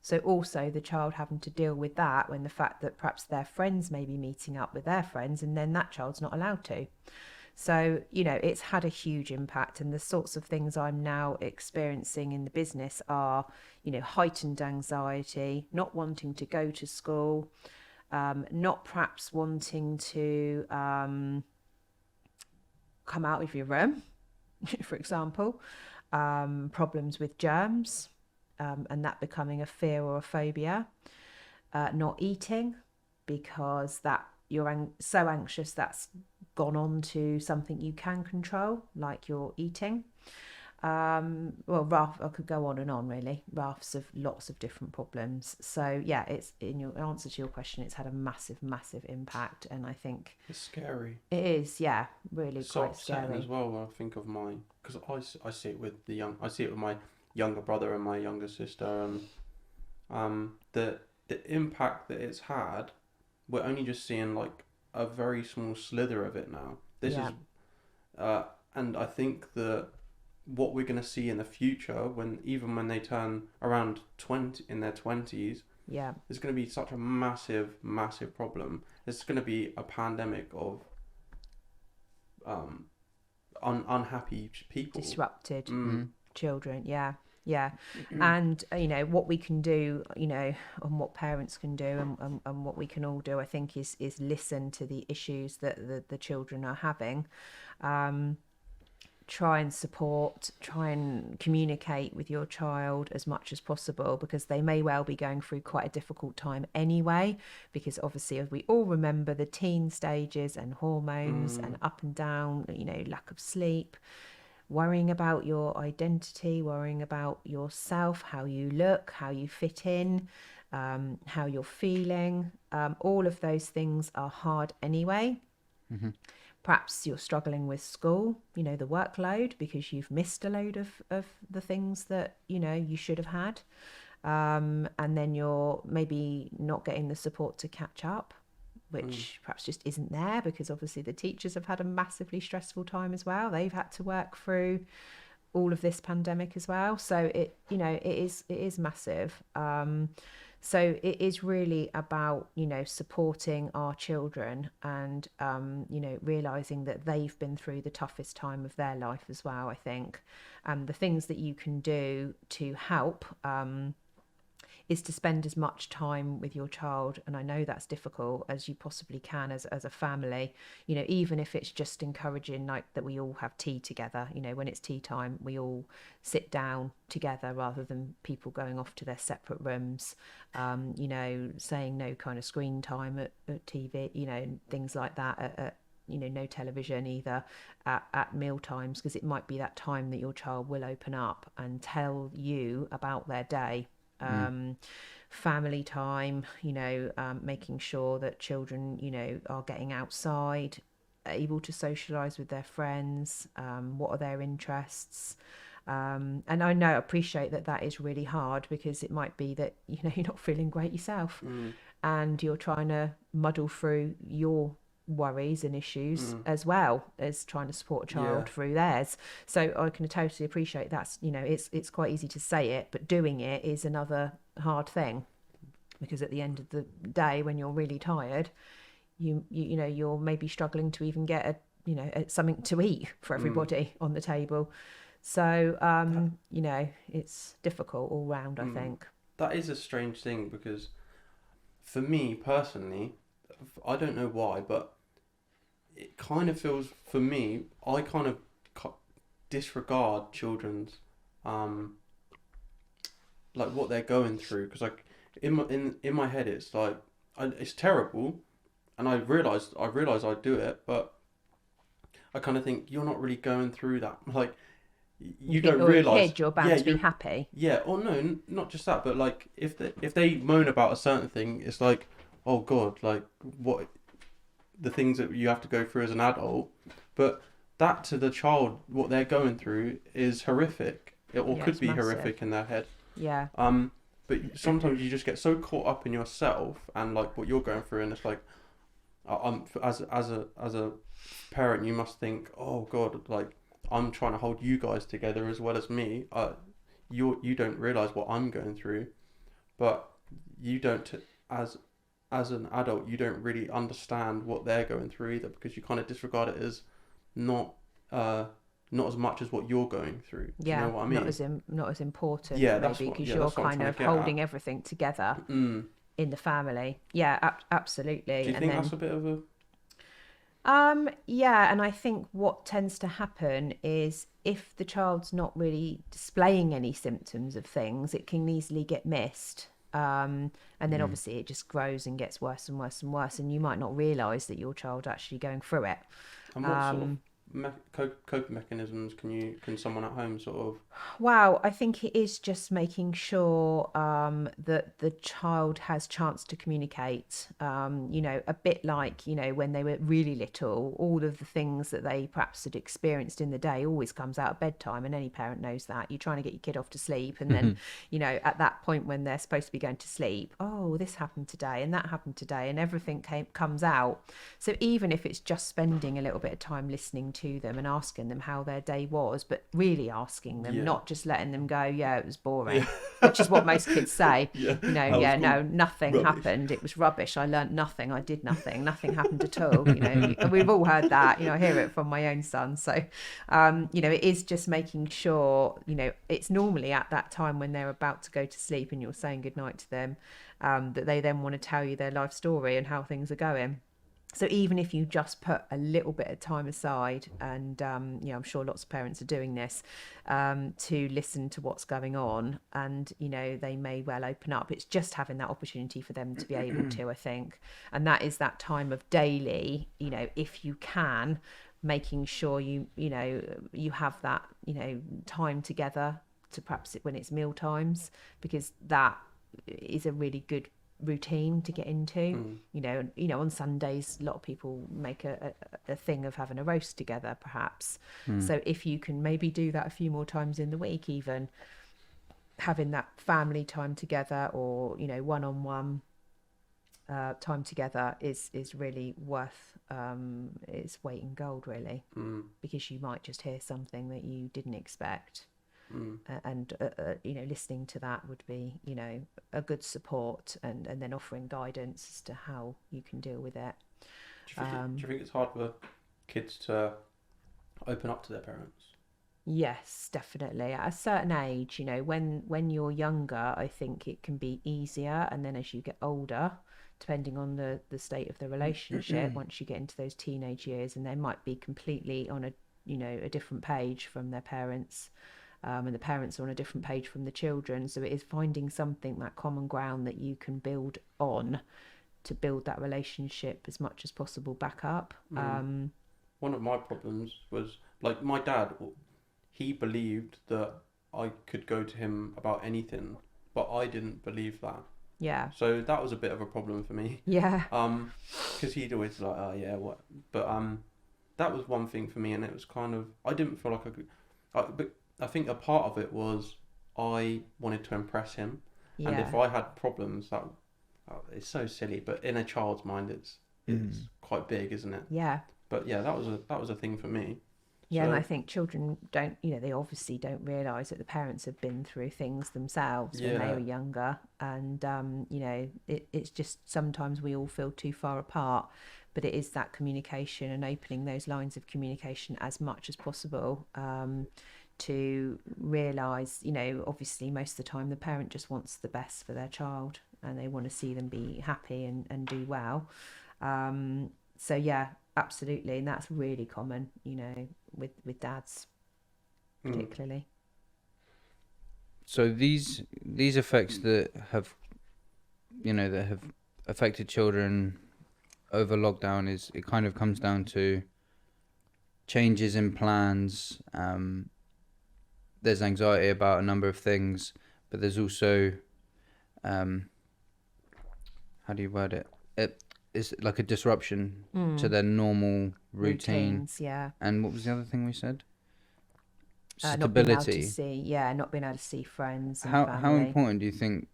So also the child having to deal with that when the fact that perhaps their friends may be meeting up with their friends and then that child's not allowed to. So, it's had a huge impact, and the sorts of things I'm now experiencing in the business are, heightened anxiety, not wanting to go to school, not perhaps wanting to come out of your room, for example, problems with germs, and that becoming a fear or a phobia, not eating because that you're so anxious that's gone on to something you can control, like your eating. I could go on and on, really. Rafts of lots of different problems. So yeah, it's in your answer to your question, it's had a massive impact, and I think it's scary. It is, yeah, really so quite scary as well when I think of mine, because I see it with my younger brother and my younger sister, and the impact that it's had, we're only just seeing like a very small slither of it now. This is and I think that what we're going to see in the future, when they turn around 20 in their 20s, there's going to be such a massive problem. There's going to be a pandemic of unhappy people, disrupted children. And what we can do, and what parents can do, and what we can all do, I think, is listen to the issues that the children are having, try and support, try and communicate with your child as much as possible, because they may well be going through quite a difficult time anyway, because obviously, as we all remember, the teen stages and hormones and up and down, lack of sleep, worrying about your identity, worrying about yourself, how you look, how you fit in, how you're feeling. All of those things are hard anyway. perhaps you're struggling with school, the workload, because you've missed a load of the things that, you should have had. And then you're maybe not getting the support to catch up, which perhaps just isn't there, because obviously the teachers have had a massively stressful time as well. They've had to work through all of this pandemic as well. So it is massive. So it is really about, supporting our children and, realizing that they've been through the toughest time of their life as well, I think. And the things that you can do to help, is to spend as much time with your child, and I know that's difficult, as you possibly can as a family, even if it's just encouraging, like, that we all have tea together, when it's tea time, we all sit down together rather than people going off to their separate rooms, saying no kind of screen time at TV, things like that, at no television either at meal times, because it might be that time that your child will open up and tell you about their day. Family time, making sure that children, are getting outside, able to socialize with their friends, what are their interests. And I appreciate that is really hard, because it might be that, you're not feeling great yourself, and you're trying to muddle through your worries and issues as well as trying to support a child through theirs. So I can totally appreciate that's, it's quite easy to say it, but doing it is another hard thing, because at the end of the day, when you're really tired, you're maybe struggling to even get something to eat for everybody on the table. So it's difficult all round, I think. That is a strange thing, because for me personally, I don't know why, but it kind of feels, for me, I kind of disregard children's like what they're going through, because like in my head it's like it's terrible, and I realize I do it, but I kind of think you're not really going through that, like you don't realize you're bound to be happy. Yeah, or no, not just that, but like if they moan about a certain thing, it's like, oh God, like what the things that you have to go through as an adult, but that to the child, what they're going through is horrific, could be massive. Horrific in their head. Yeah. But sometimes you just get so caught up in yourself and like what you're going through, and it's like, as a parent, you must think, oh God, like I'm trying to hold you guys together as well as me. You don't realize what I'm going through, but you don't as an adult, you don't really understand what they're going through either, because you kind of disregard it as not as much as what you're going through. Do you know what I mean? Not as important. Yeah, maybe, because you're kind of holding everything together in the family. Yeah, absolutely. Do you think that's a bit of a? Yeah, and I think what tends to happen is if the child's not really displaying any symptoms of things, it can easily get missed. And then obviously it just grows and gets worse and worse and worse, and you might not realise that your child actually going through it. And what sort of coping mechanisms can someone at home sort of? Wow, I think it is just making sure that the child has chance to communicate, a bit like, when they were really little, all of the things that they perhaps had experienced in the day always comes out at bedtime, and any parent knows that. You're trying to get your kid off to sleep, and then, at that point when they're supposed to be going to sleep, oh, this happened today and that happened today, and everything comes out. So even if it's just spending a little bit of time listening to them and asking them how their day was, but really asking them, not just letting them go, it was boring, which is what most kids say. Nothing rubbish. Happened, it was rubbish, I learnt nothing, I did nothing happened at all. We've all heard that. I hear it from my own son. So it is just making sure, it's normally at that time when they're about to go to sleep and you're saying goodnight to them, that they then want to tell you their life story and how things are going. So even if you just put a little bit of time aside, and I'm sure lots of parents are doing this, to listen to what's going on, and they may well open up. It's just having that opportunity for them to be able to, I think, and that is that time of daily, if you can, making sure you have that time together, to perhaps when it's meal times, because that is a really good routine to get into. On Sundays a lot of people make a thing of having a roast together perhaps. So if you can maybe do that a few more times in the week, even having that family time together, or one-on-one time together is really worth its weight in gold, really, because you might just hear something that you didn't expect. And listening to that would be a good support, and then offering guidance as to how you can deal with it. Do you think it's hard for kids to open up to their parents? Yes, definitely. At a certain age, when you're younger, I think it can be easier, and then as you get older, depending on the state of the relationship, once you get into those teenage years, and they might be completely on a different page from their parents. And the parents are on a different page from the children. So it is finding something, that common ground that you can build on, to build that relationship as much as possible back up. One of my problems was, like, my dad, he believed that I could go to him about anything, but I didn't believe that. Yeah. So that was a bit of a problem for me. Yeah. Because he'd always like, oh yeah, what? But that was one thing for me, and it was kind of, I didn't feel like I could. But I think a part of it was I wanted to impress him, and if I had problems, that it's so silly, but in a child's mind, it's quite big, isn't it? Yeah. But yeah, that was a thing for me. Yeah, and I think children don't, they obviously don't realise that the parents have been through things themselves when they were younger, and it's just sometimes we all feel too far apart, but it is that communication and opening those lines of communication as much as possible. To realise, obviously most of the time the parent just wants the best for their child, and they want to see them be happy and do well. So yeah, absolutely, and that's really common, with dads particularly. So these effects that have affected children over lockdown, it kind of comes down to changes in plans. There's anxiety about a number of things, but there's also, how do you word it? It's like a disruption to their normal routine. Routines, yeah. And what was the other thing we said? Not Stability. being able to see, not being able to see friends and family. How important do you think,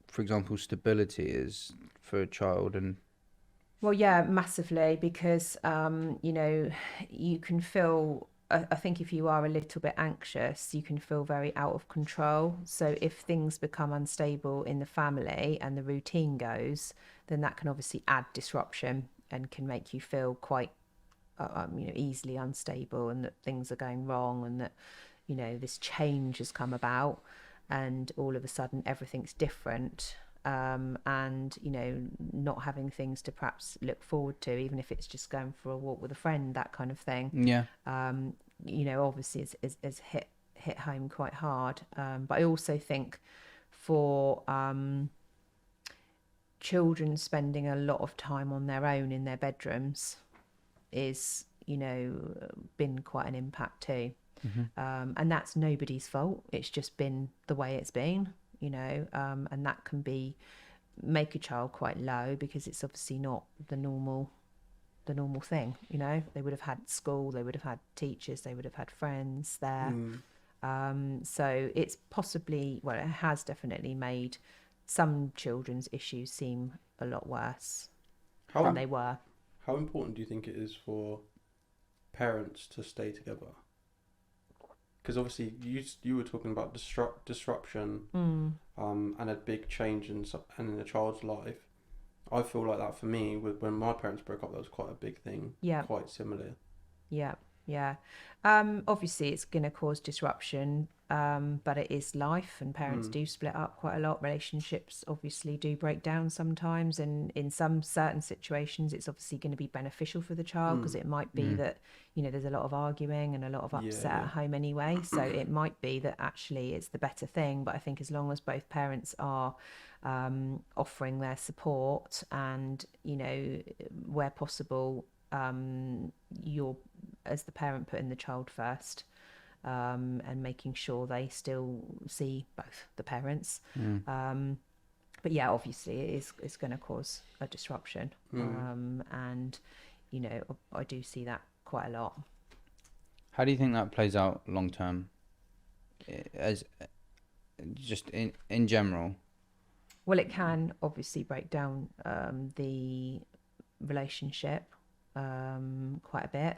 for example, stability is for a child? And well, yeah, massively, because you can feel, I think if you are a little bit anxious, you can feel very out of control. So if things become unstable in the family and the routine goes, then that can obviously add disruption and can make you feel quite easily unstable, and that things are going wrong, and that this change has come about, and all of a sudden everything's different. And not having things to perhaps look forward to, even if it's just going for a walk with a friend, that kind of thing. Yeah. Obviously is hit home quite hard. But I also think for children spending a lot of time on their own in their bedrooms is been quite an impact too. And that's nobody's fault. It's just been the way it's been. And that can make a child quite low, because it's obviously not the normal thing. They would have had school, they would have had teachers, they would have had friends there. So it's possibly, well, it has definitely made some children's issues seem a lot worse than they were. How important do you think it is for parents to stay together? Because obviously you were talking about disruption and a big change in a child's life. I feel like that for me, when my parents broke up, that was quite a big thing. Yeah. Quite similar. Yeah. Obviously it's going to cause disruption, but it is life, and parents do split up quite a lot. Relationships obviously do break down sometimes, and in some certain situations it's obviously going to be beneficial for the child, because it might be that there's a lot of arguing and a lot of upset at home anyway, so it might be that actually it's the better thing. But I think as long as both parents are offering their support, and where possible, you're, as the parent, putting the child first, and making sure they still see both the parents, But yeah, obviously it's going to cause a disruption. And, you know, I do see that quite a lot. How do you think that plays out long term? As just in general? Well, it can obviously break down the relationship quite a bit.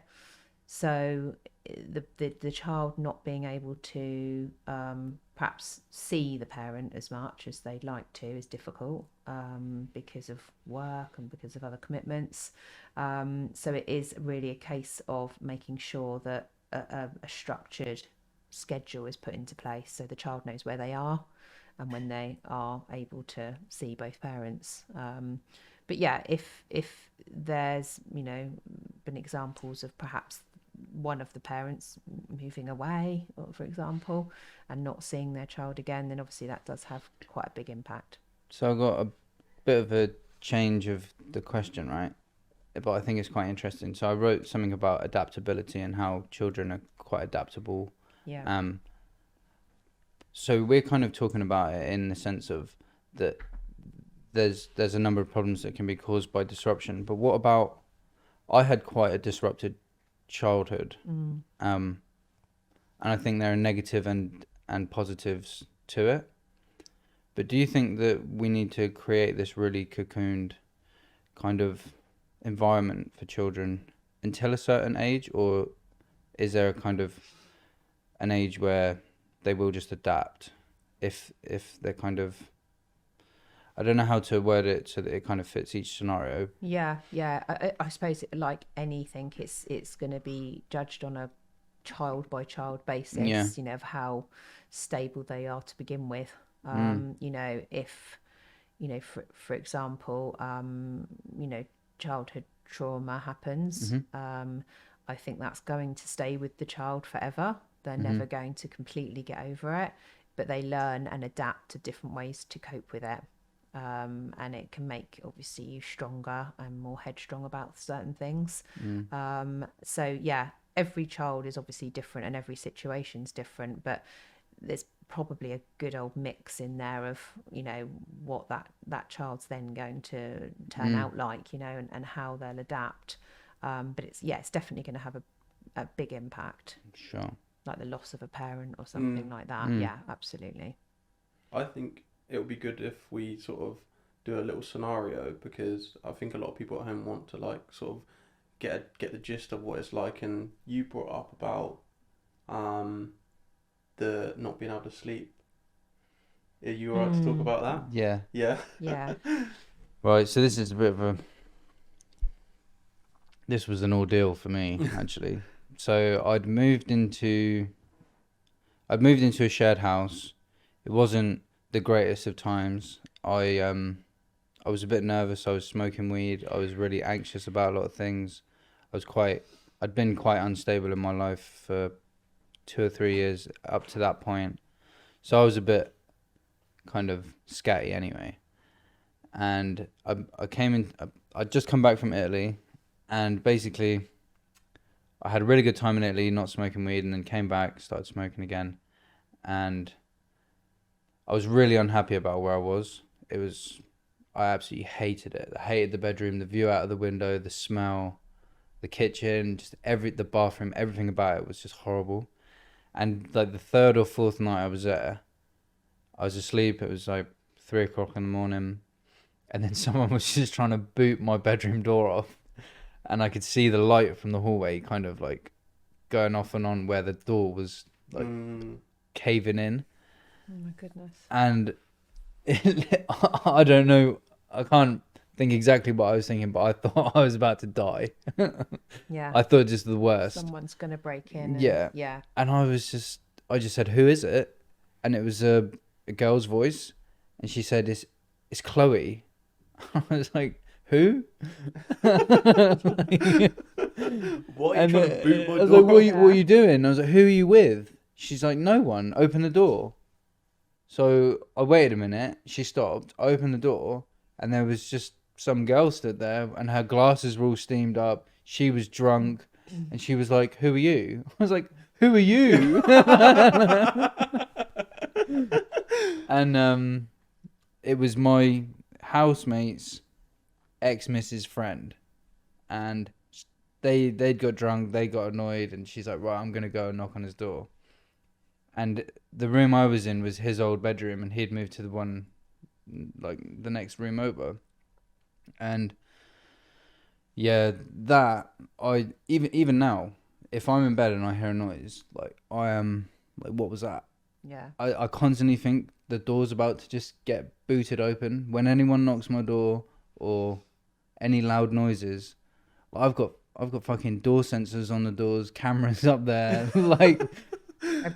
So the child not being able to perhaps see the parent as much as they'd like to is difficult because of work and because of other commitments. So it is really a case of making sure that a structured schedule is put into place so the child knows where they are and when they are able to see both parents. But yeah, if there's, you know, been examples of perhaps one of the parents moving away, for example, and not seeing their child again, then obviously that does have quite a big impact. So I got a bit of a change of the question, right? But I think it's quite interesting. So I wrote something about adaptability and how children are quite adaptable. Yeah. So we're kind of talking about it in the sense of that there's a number of problems that can be caused by disruption. But what about, I had quite a disrupted childhood. And I think there are negative and positives to it. But do you think that we need to create this really cocooned kind of environment for children until a certain age, or is there a kind of an age where they will just adapt if they're kind of, I don't know how to word it so that it kind of fits each scenario. Yeah. I suppose like anything, it's going to be judged on a child by child basis, you know, of how stable they are to begin with. You know, if, you know, for example, you know, childhood trauma happens, I think that's going to stay with the child forever. They're never going to completely get over it, but they learn and adapt to different ways to cope with it. And it can make obviously you stronger and more headstrong about certain things. So yeah, every child is obviously different and every situation's different, but there's probably a good old mix in there of, you know, what that child's then going to turn out like, you know, and how they'll adapt. But it's definitely going to have a big impact. Sure. Like the loss of a parent or something like that. Yeah, absolutely. I think it would be good if we sort of do a little scenario, because I think a lot of people at home want to like sort of get the gist of what it's like. And you brought up about the not being able to sleep. Are you alright to talk about that? Yeah. Yeah. Right, so this is a bit of this was an ordeal for me, actually. So I'd moved into a shared house. It wasn't the greatest of times. I was a bit nervous. I was smoking weed. I was really anxious about a lot of things. I'd been quite unstable in my life for 2 or 3 years up to that point. So I was a bit kind of scatty anyway. And I'd just come back from Italy, and basically I had a really good time in Italy, not smoking weed, and then came back, started smoking again. And I was really unhappy about where I was. I absolutely hated it. I hated the bedroom, the view out of the window, the smell, the kitchen, just the bathroom, everything about it was just horrible. And like the 3rd or 4th night I was there, I was asleep. It was like 3 o'clock in the morning. And then someone was just trying to boot my bedroom door off. And I could see the light from the hallway kind of like going off and on where the door was like caving in. Oh my goodness. And I don't know, I can't think exactly what I was thinking, but I thought I was about to die. Yeah. I thought just the worst. Someone's going to break in. Yeah. And I just said, "Who is it?" And it was a girl's voice. And she said, it's Chloe. I was like, "Who?" What are you trying to boot my I was door? like, what are you doing? I was like, "Who are you with?" She's like, "No one. Open the door." So I waited a minute. She stopped. I opened the door, and there was just some girl stood there, and her glasses were all steamed up. She was drunk, and she was like, "Who are you?" I was like, "Who are you?" And it was my housemate's ex-missus friend, and they'd got drunk, they got annoyed, and she's like, right, I'm gonna go and knock on his door. And the room I was in was his old bedroom, and he'd moved to the one, like, the next room over. And yeah, that, I even now, if I'm in bed and I hear a noise, like, I am like, what was that? Yeah. I constantly think the door's about to just get booted open. When anyone knocks my door or any loud noises, I've got fucking door sensors on the doors, cameras up there. Like,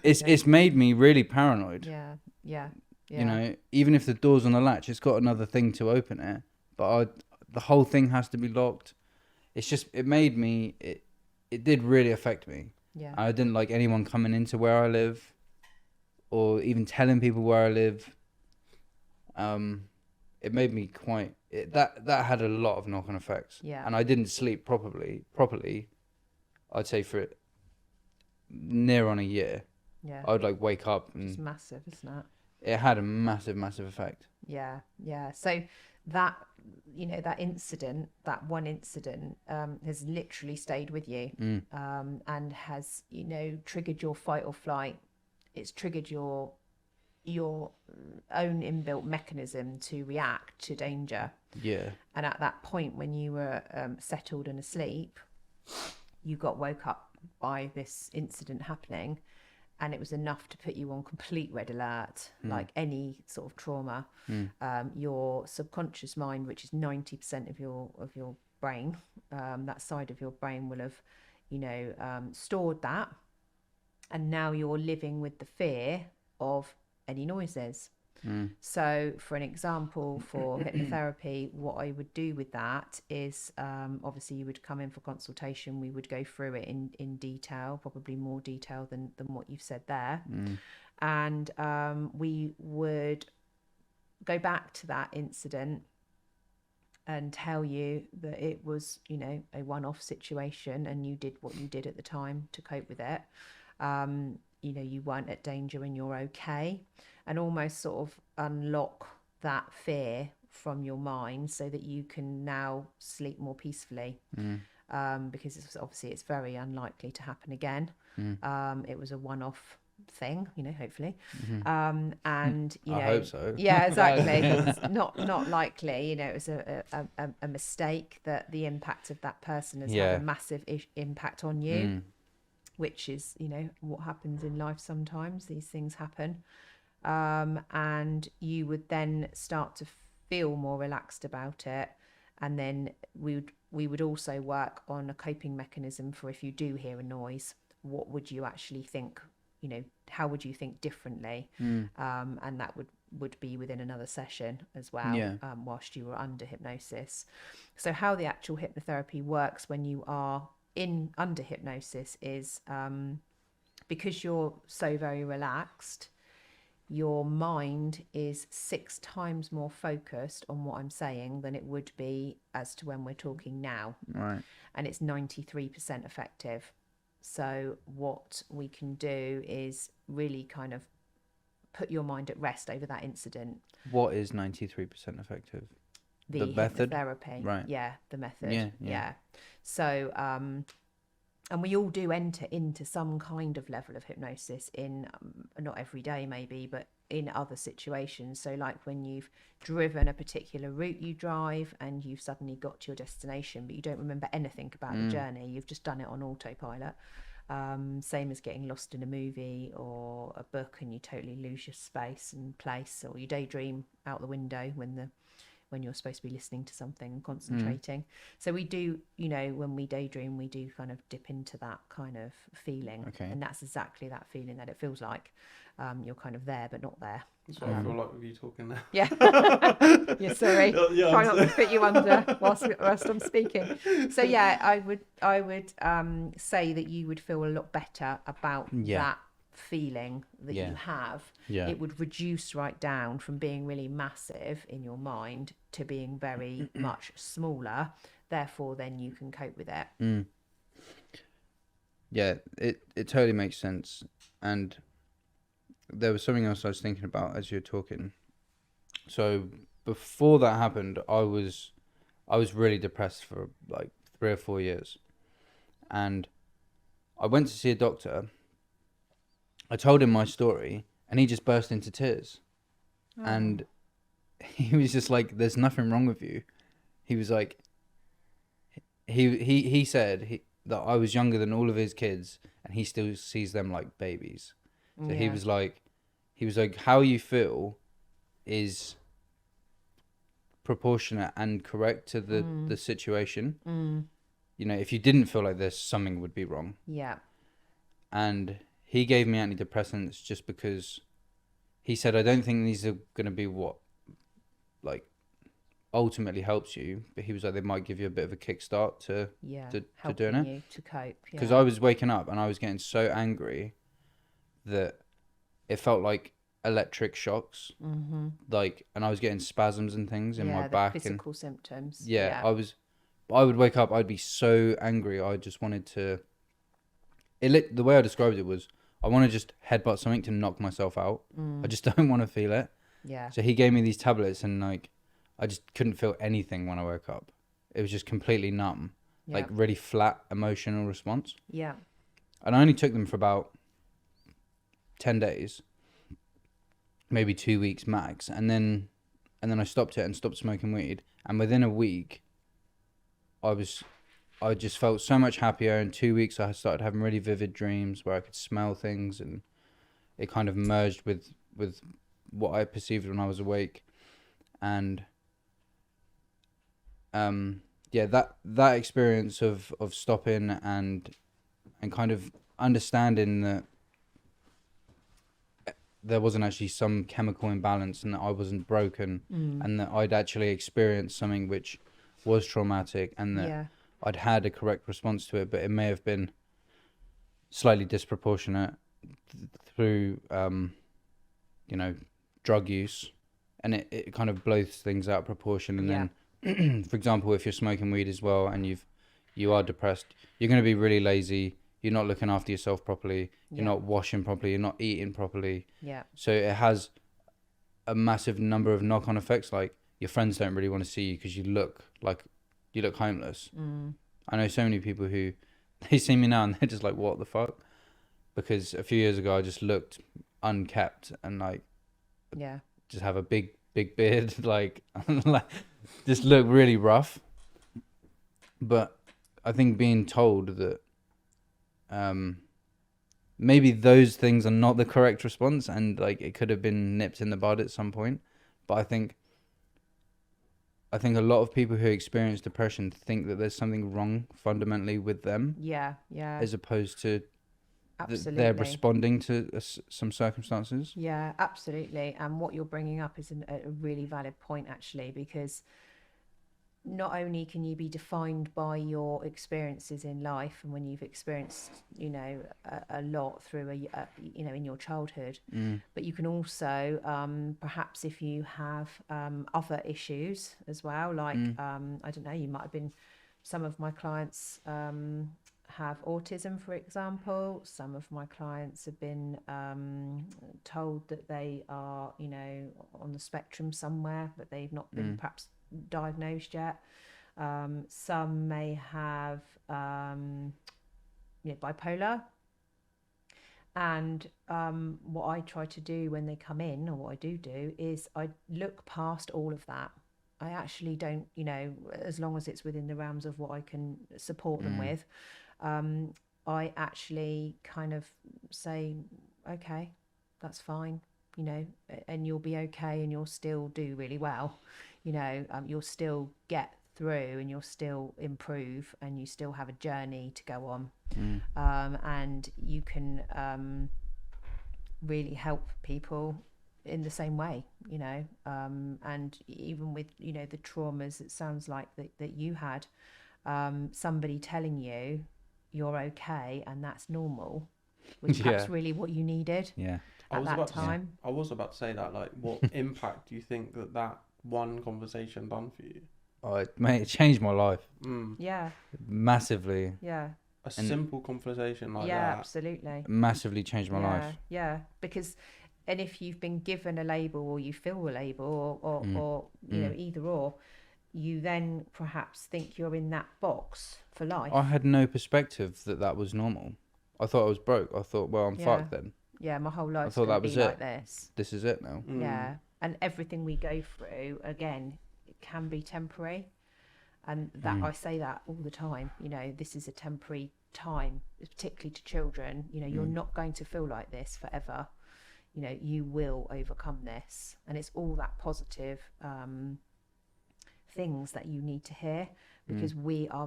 it's made me really paranoid. Yeah. Yeah. Yeah. You know, even if the door's on the latch, it's got another thing to open it, but the whole thing has to be locked. It's just, it made me, it did really affect me. Yeah. I didn't like anyone coming into where I live, or even telling people where I live. It made me quite, that had a lot of knock-on effects. Yeah. And I didn't sleep properly, I'd say for near on a year. Yeah. I would like wake up and It's massive, isn't it? it had a massive effect. Yeah. Yeah. So that, you know, that one incident has literally stayed with you, and has, you know, triggered your fight or flight. It's triggered your own inbuilt mechanism to react to danger. Yeah. And at that point, when you were settled and asleep, you got woke up by this incident happening, and it was enough to put you on complete red alert. Like any sort of trauma, your subconscious mind, which is 90% of your brain, that side of your brain will have, you know, stored that, and now you're living with the fear of any noises. So for an example, for hypnotherapy, what I would do with that is, obviously you would come in for consultation, we would go through it in detail, probably more detail than what you've said there. And we would go back to that incident and tell you that it was, you know, a one-off situation, and you did what you did at the time to cope with it. You know, you weren't at danger and you're okay, and almost sort of unlock that fear from your mind so that you can now sleep more peacefully. Because it's very unlikely to happen again. It was a one-off thing, you know, hopefully. And you know, I hope so. Yeah, exactly. It's not likely, you know. It was a mistake, that the impact of that person has had a massive impact on you, which is, you know, what happens in life sometimes. These things happen. And you would then start to feel more relaxed about it, and then we would also work on a coping mechanism for if you do hear a noise, what would you actually think, you know, how would you think differently? And that would be within another session as well, whilst you were under hypnosis. So how the actual hypnotherapy works when you are under hypnosis is, because you're so very relaxed, your mind is 6 times more focused on what I'm saying than it would be as to when we're talking now. Right. And it's 93% effective. So what we can do is really kind of put your mind at rest over that incident. What is 93% effective? The method? Hypnotherapy. Right. Yeah, the method. Yeah. So, and we all do enter into some kind of level of hypnosis in, not every day maybe, but in other situations. So like when you've driven a particular route you drive and you've suddenly got to your destination, but you don't remember anything about the journey. You've just done it on autopilot. Same as getting lost in a movie or a book and you totally lose your space and place, or you daydream out the window when you're supposed to be listening to something and concentrating. So we do, you know, when we daydream, we do kind of dip into that kind of feeling. Okay. And that's exactly that feeling that it feels like. You're kind of there, but not there. That's what I feel like with you talking now. Yeah. You're sorry. Yeah, Try not to put you under whilst I'm speaking. So yeah, I would say that you would feel a lot better about that feeling that you have. It would reduce right down from being really massive in your mind to being very much smaller. Therefore, then you can cope with it. Yeah, it totally makes sense. And there was something else I was thinking about as you were talking. So before that happened, I was really depressed for like 3 or 4 years, and I went to see a doctor. I told him my story, and he just burst into tears, and he was just like, "There's nothing wrong with you." He was like, he said that I was younger than all of his kids, and he still sees them like babies. So he was like, how you feel is proportionate and correct to the situation. You know, if you didn't feel like this, something would be wrong. Yeah. And he gave me antidepressants just because he said, I don't think these are going to be what like ultimately helps you, but he was like, they might give you a bit of a kickstart to doing it, you to cope. Because I was waking up and I was getting so angry that it felt like electric shocks, like, and I was getting spasms and things in my back, physical symptoms. I would wake up, I'd be so angry, I just wanted to. The way I described it was, I want to just headbutt something to knock myself out. I just don't want to feel it. Yeah. So he gave me these tablets, and like, I just couldn't feel anything when I woke up. It was just completely numb, like really flat emotional response. Yeah. And I only took them for about 10 days, maybe 2 weeks max, and then I stopped it and stopped smoking weed. And within a week, I just felt so much happier. In 2 weeks, I started having really vivid dreams where I could smell things, and it kind of merged with what I perceived when I was awake. And that experience of stopping and kind of understanding that there wasn't actually some chemical imbalance, and that I wasn't broken, and that I'd actually experienced something which was traumatic, and that I'd had a correct response to it, but it may have been slightly disproportionate through drug use, and it kind of blows things out of proportion. And then for example, if you're smoking weed as well and you are depressed, you're going to be really lazy, you're not looking after yourself properly, you're not washing properly, you're not eating properly. So it has a massive number of knock-on effects. Like, your friends don't really want to see you because you look homeless. I know so many people who, they see me now and they're just like, what the fuck? Because a few years ago I just looked unkept and like just have a big beard, like just look really rough. But I think being told that maybe those things are not the correct response, and like it could have been nipped in the bud at some point. But I think a lot of people who experience depression think that there's something wrong fundamentally with them. As opposed to they're responding to some circumstances. Yeah, absolutely. And what you're bringing up is a really valid point, actually, because not only can you be defined by your experiences in life, and when you've experienced, a lot through in your childhood, but you can also, perhaps if you have other issues as well, like, I don't know, you might have been, some of my clients have autism, for example. Some of my clients have been told that they are, on the spectrum somewhere, but they've not been perhaps diagnosed yet. Some may have bipolar. And what I try to do when they come in, or what I do is I look past all of that. I actually don't, as long as it's within the realms of what I can support them with, I actually kind of say, okay, that's fine, and you'll be okay, and you'll still do really well. You'll still get through, and you'll still improve, and you still have a journey to go on. And you can really help people in the same way, and even with, the traumas, it sounds like that you had, somebody telling you you're okay and that's normal was perhaps really what you needed at that time. I was about to say that, like, what impact do you think that one conversation done for you? Oh, it changed my life. Yeah. Massively. Yeah. Simple conversation like that. Yeah, absolutely. Massively changed my life. Yeah, because and if you've been given a label or you feel a label or you know, either or, you then perhaps think you're in that box for life. I had no perspective that was normal. I thought I was broke. I thought, well, I'm fucked then. Yeah, my whole life's thought going that to be was like it. this. This is it now. Yeah, and everything we go through, again, it can be temporary. And that I say that all the time, you know, this is a temporary time, particularly to children. You know, you're not going to feel like this forever. You know, you will overcome this. And it's all that positive things that you need to hear, because we are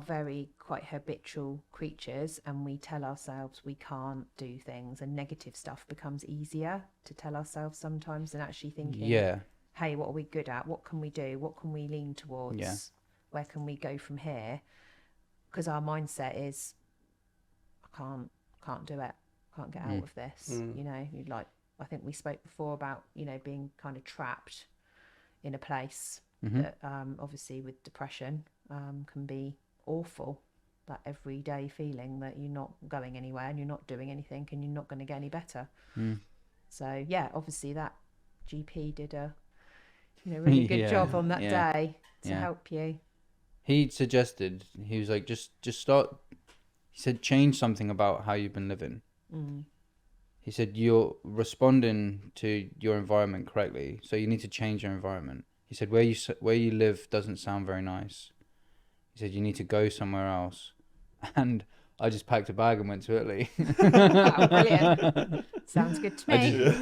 quite habitual creatures, and we tell ourselves we can't do things, and negative stuff becomes easier to tell ourselves sometimes than actually thinking, hey, what are we good at? What can we do? What can we lean towards? Yeah. Where can we go from here? Because our mindset is, I can't do it. Can't get out of this. You know, like, I think we spoke before about, you know, being kind of trapped in a place that obviously with depression can be awful. That everyday feeling that you're not going anywhere and you're not doing anything and you're not going to get any better. So yeah, obviously that GP did a really good job on that day to help you. He suggested, he was like, just start. He said, change something about how you've been living. He said, you're responding to your environment correctly, so you need to change your environment. He said, where you live doesn't sound very nice. He said, you need to go somewhere else. And I just packed a bag and went to Italy. Oh, brilliant. Sounds good to me.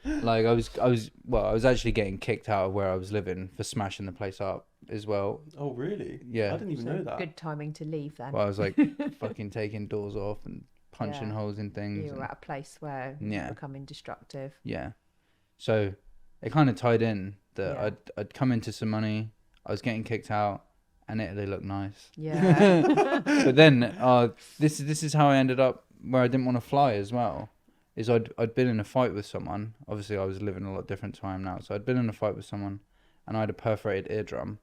I was actually getting kicked out of where I was living for smashing the place up as well. Oh, really? Yeah. I didn't even know that. Good timing to leave then. Well, I was like fucking taking doors off and punching holes in things. You were at a place where you're becoming destructive. Yeah. So it kind of tied in that I'd come into some money, I was getting kicked out, and Italy looked nice. Yeah. But then this is how I ended up where I didn't want to fly as well. Is I'd been in a fight with someone. Obviously, I was living a lot different time now. So I'd been in a fight with someone, and I had a perforated eardrum.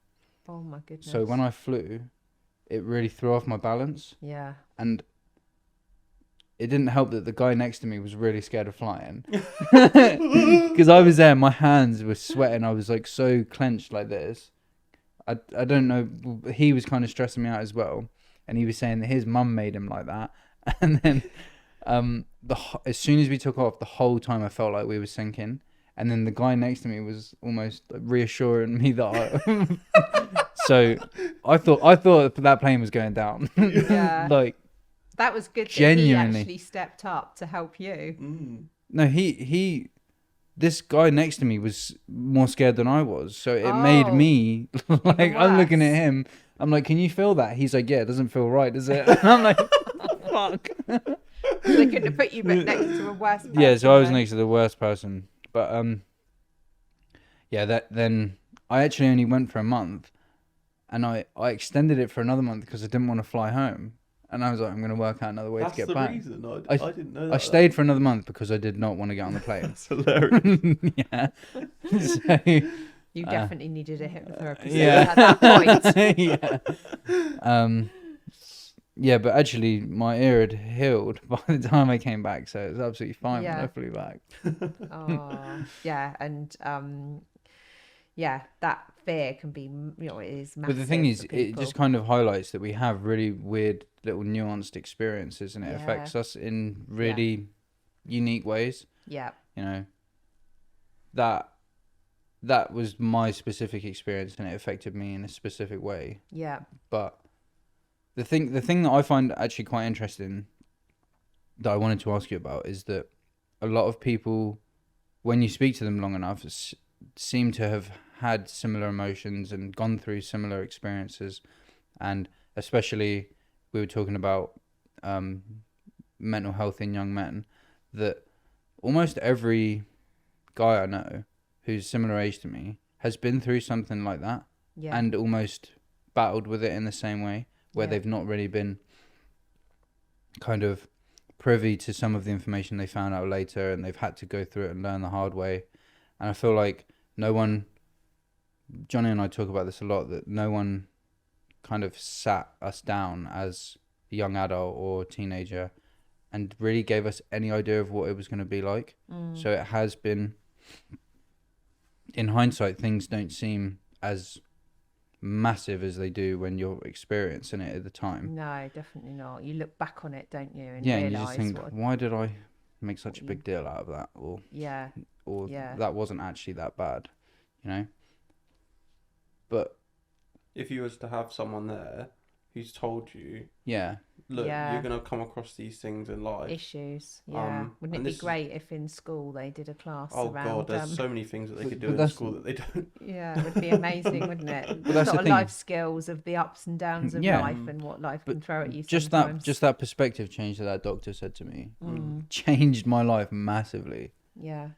Oh my goodness. So when I flew, it really threw off my balance. Yeah. And it didn't help that the guy next to me was really scared of flying. Because I was there, my hands were sweating. I was like so clenched like this. I don't know. He was kind of stressing me out as well. And he was saying that his mum made him like that. And then as soon as we took off, the whole time I felt like we were sinking. And then the guy next to me was almost like reassuring me that So I thought that plane was going down. Yeah. Like, that was good. Genuinely. That he actually stepped up to help you. No, this guy next to me was more scared than I was. So it made me like, I'm looking at him. I'm like, can you feel that? He's like, yeah, it doesn't feel right, does it? And I'm like, fuck. They couldn't have put you next to a worse person. Yeah, so I was next to the worst person. But then I actually only went for a month, and I extended it for another month because I didn't want to fly home. And I was like, I'm going to work out another way to get back. That's the reason. I didn't know that. I stayed for another month because I did not want to get on the plane. That's hilarious. Yeah. So, you definitely needed a hypnotherapist yeah. at that point. Yeah, but actually my ear had healed by the time I came back, so it was absolutely fine when I flew back. Yeah, and that fear can be, it is massive. But the thing is, it just kind of highlights that we have really weird little nuanced experiences, and it affects us in really unique ways. Yeah. That was my specific experience, and it affected me in a specific way. Yeah. But the thing that I find actually quite interesting that I wanted to ask you about is that a lot of people, when you speak to them long enough, seem to have had similar emotions and gone through similar experiences. And especially, we were talking about mental health in young men, that almost every guy I know who's similar age to me has been through something like that, and almost battled with it in the same way, where they've not really been kind of privy to some of the information they found out later, and they've had to go through it and learn the hard way. And I feel like Johnny and I talk about this a lot, that no one kind of sat us down as a young adult or teenager and really gave us any idea of what it was going to be like. So it has been in hindsight, things don't seem as massive as they do when you're experiencing it at the time. No, definitely not. You look back on it, don't you, and Yeah, and realise you just think, what. why did I make such a big deal out of that? Or Yeah, yeah. that wasn't actually that bad, you know? But If you was to have someone there who's told you, yeah, look, Yeah. you're going to come across these things in life. Issues. Yeah. Wouldn't it and be this is- great if in school they did a class Oh around? God, there's so many things that they could do but in that's- school that they don't. Yeah, it would be amazing, wouldn't it? But that's Sort the of thing. life skills of the ups and downs of Yeah. life and what life can But throw at you just sometimes. that perspective change that doctor said to me Mm, changed my life massively. yeah.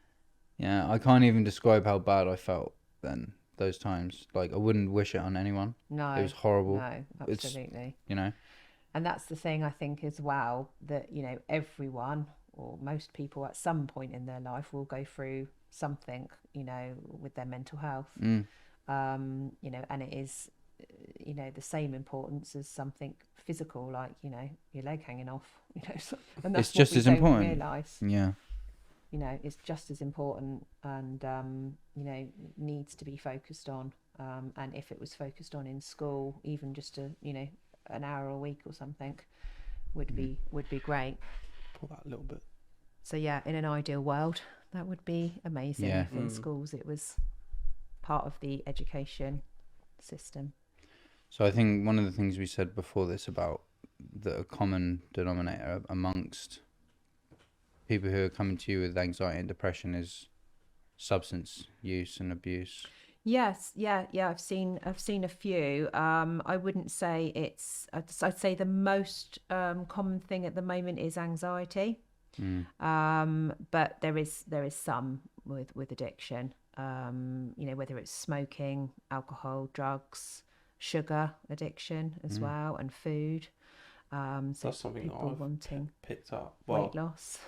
Yeah, I can't even describe how bad I felt then, those times. Like, I wouldn't wish it on anyone. No. It was horrible, No, absolutely. you know? And that's the thing I think as well, that, you know, everyone or most people at some point in their life will go through something, you know, with their mental health. Mm. You know, and it is, you know, the same importance as something physical, like, you know, your leg hanging off, you know, and that's It's just what we as don't important. realise. Yeah. You know, it's just as important and, you know, needs to be focused on. And if it was focused on in school, even just you know, an hour a week or something would be great. Pull that a little bit. So yeah, in an ideal world, that would be amazing Yeah. if in schools it was part of the education system. So I think one of the things we said before this about a common denominator amongst people who are coming to you with anxiety and depression is substance use and abuse. Yes, yeah. I've seen a few. I wouldn't say I'd say the most common thing at the moment is anxiety. But there is some with addiction. You know, whether it's smoking, alcohol, drugs, sugar addiction as well, and food. So That's something that people I've wanting picked up. weight loss.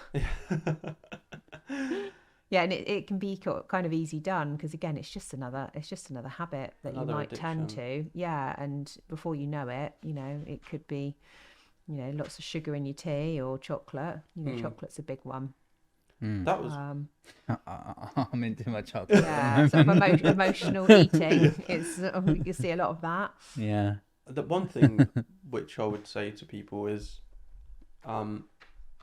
Yeah, and it can be kind of easy done because again, it's just another habit that you Another might turn addiction. to. Yeah, and before you know it, you know, it could be, you know, lots of sugar in your tea or chocolate. You know, chocolate's a big one. That was I'm into my chocolate. Yeah, sort of emotional eating. It's you see a lot of that. Yeah. the one thing which I would say to people is,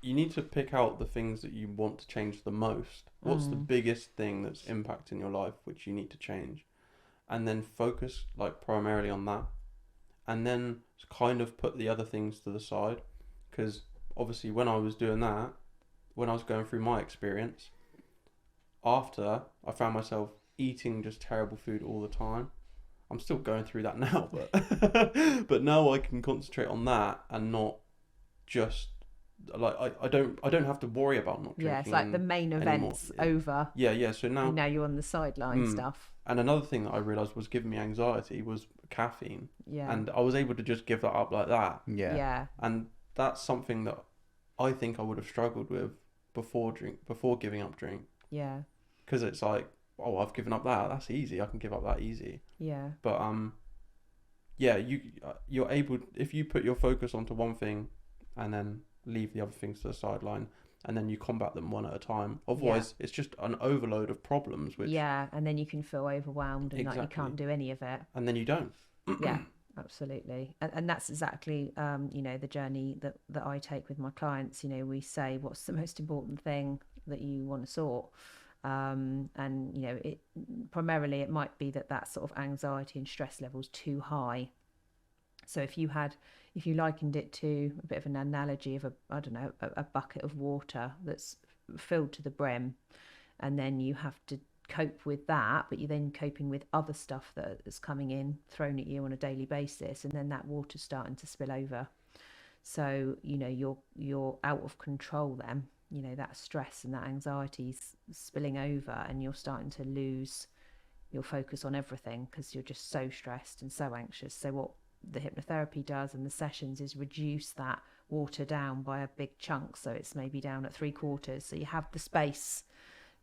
you need to pick out the things that you want to change the most. What's the biggest thing that's impacting your life which you need to change, and then focus like primarily on that, and then kind of put the other things to the side. Because obviously when I was doing that, when I was going through my experience, after I found myself eating just terrible food all the time. I'm still going through that now, but now I can concentrate on that and not just like I don't have to worry about not drinking. Yeah, it's like the main events over. Yeah. So now You're on the sideline stuff. And another thing that I realised was giving me anxiety was caffeine. Yeah. And I was able to just give that up like that. Yeah. Yeah. And that's something that I think I would have struggled with before giving up drink. Yeah. Because it's like, oh, I've given up that. That's easy. I can give up that easy. Yeah. But yeah, you're able, if you put your focus onto one thing and then leave the other things to the sideline, and then you combat them one at a time. Otherwise, it's just an overload of problems. Which and then you can feel overwhelmed and like you can't do any of it. And then you don't. Yeah, absolutely. And that's exactly, you know, the journey that I take with my clients. You know, we say, what's the most important thing that you want to sort? And, you know, primarily it might be that sort of anxiety and stress level's too high. So if you likened it to a bit of an analogy of a bucket of water that's filled to the brim, and then you have to cope with that, but you're then coping with other stuff that is coming in, thrown at you on a daily basis, and then that water's starting to spill over. So, you know, you're out of control then. You know, that stress and that anxiety's spilling over, and you're starting to lose your focus on everything because you're just so stressed and so anxious. So what the hypnotherapy does and the sessions is reduce that water down by a big chunk, so it's maybe down at 3/4, so you have the space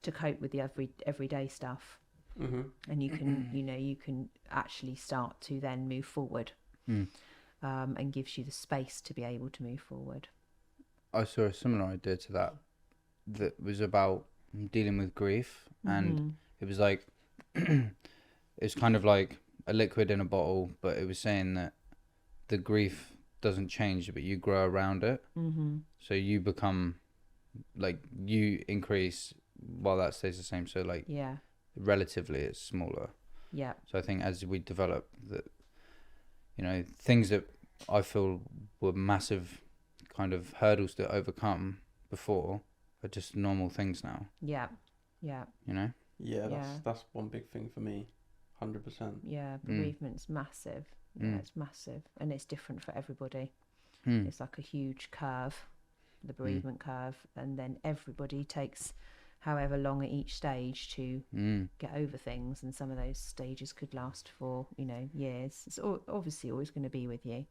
to cope with the everyday stuff. And you can you can actually start to then move forward, and gives you the space to be able to move forward. I saw a similar idea to that was about dealing with grief, and Mhm. it was like it's kind of like a liquid in a bottle, but it was saying that the grief doesn't change, but you grow around it. Mhm. So you become like you increase while that stays the same. So like Yeah. relatively, it's smaller. Yeah. So I think as we develop that, you know, things that I feel were massive kind of hurdles to overcome before are just normal things now. Yeah. Yeah. You know. Yeah, Yeah. that's one big thing for me, 100%. Yeah. Bereavement's massive. Yeah, it's massive, and it's different for everybody. It's like a huge curve, the bereavement curve, and then everybody takes however long at each stage to get over things, and some of those stages could last for, you know, years. It's obviously always going to be with you,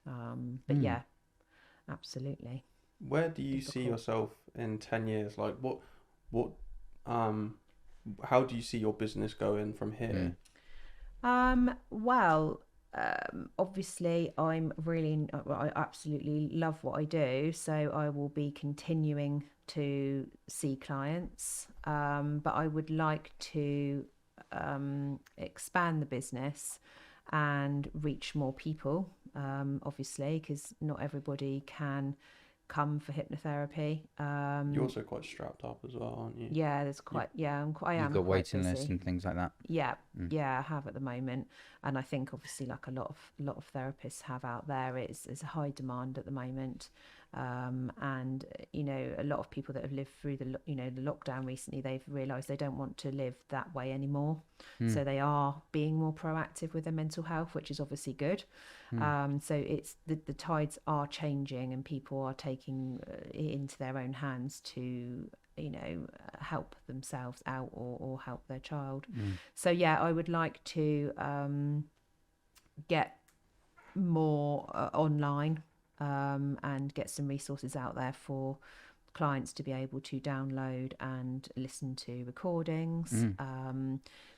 but yeah, absolutely. Where do you see yourself in 10 years? Like what how do you see your business going from here? Well, obviously I absolutely love what I do, so I will be continuing to see clients, but I would like to expand the business and reach more people, obviously, because not everybody can come for hypnotherapy. You're also quite strapped up as well, aren't you? Yeah, there's quite, I am You've got quite waiting busy. lists and things like that. Yeah, I have at the moment, and I think obviously like a lot of therapists have out there, it's a high demand at the moment, and you know, a lot of people that have lived through the lockdown recently, they've realised they don't want to live that way anymore, so they are being more proactive with their mental health, which is obviously good. So it's the tides are changing, and people are taking it into their own hands to, you know, help themselves out or help their child. So yeah, I would like to get more online, and get some resources out there for clients to be able to download and listen to recordings,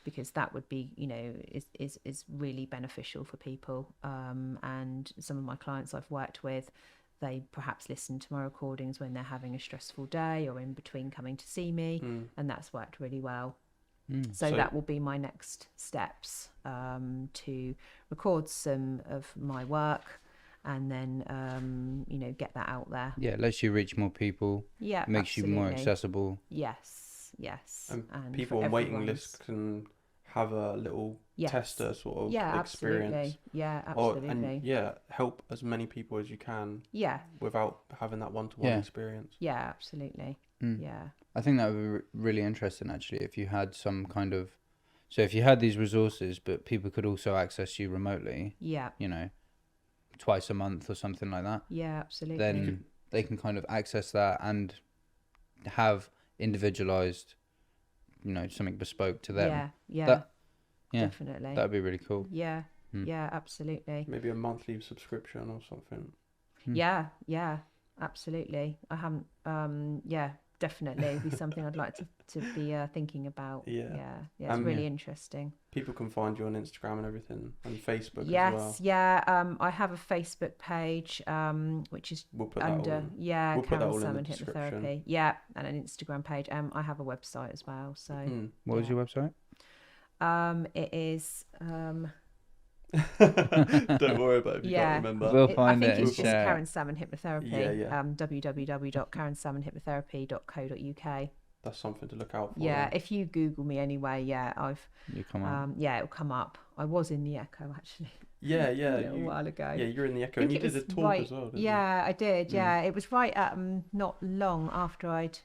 because that would be, you know, is really beneficial for people, and some of my clients I've worked with, they perhaps listen to my recordings when they're having a stressful day or in between coming to see me, and that's worked really well. So that will be my next steps, to record some of my work, and then you know, get that out there. Yeah, lets you reach more people. Yeah, makes you more absolutely. accessible. Yes. And people on waiting lists can have a little tester sort of experience. Absolutely. Yeah, absolutely. And help as many people as you can. Yeah. Without having that one-to-one experience. Yeah, absolutely. Yeah. I think that would be really interesting, actually, if you had some kind of... So if you had these resources, but people could also access you remotely. Yeah. You know, twice a month or something like that. Yeah, absolutely. Then they can kind of access that and have individualized, you know, something bespoke to them. Yeah, definitely. That would be really cool. Yeah, yeah, absolutely. Maybe a monthly subscription or something. Yeah, absolutely. I haven't, definitely be something I'd like to be thinking about. Yeah, it's really interesting. People can find you on Instagram and everything, and Facebook as well. Yes, I have a Facebook page, which is under Karen Salmon Hypnotherapy. Yeah, and an Instagram page. I have a website as well. So what is your website? It is Don't worry about it if you can't remember. We'll find it. I think it's just Karen Salmon Hypnotherapy. Yeah. www.karensalmonhypnotherapy.co.uk. That's something to look out for. Yeah, if you Google me anyway, you come up. it'll come up. I was in the Echo actually. Yeah, a little while ago. Yeah, you're in the Echo, and you did a talk as well, didn't you? I did. Yeah, it was right at not long after I'd.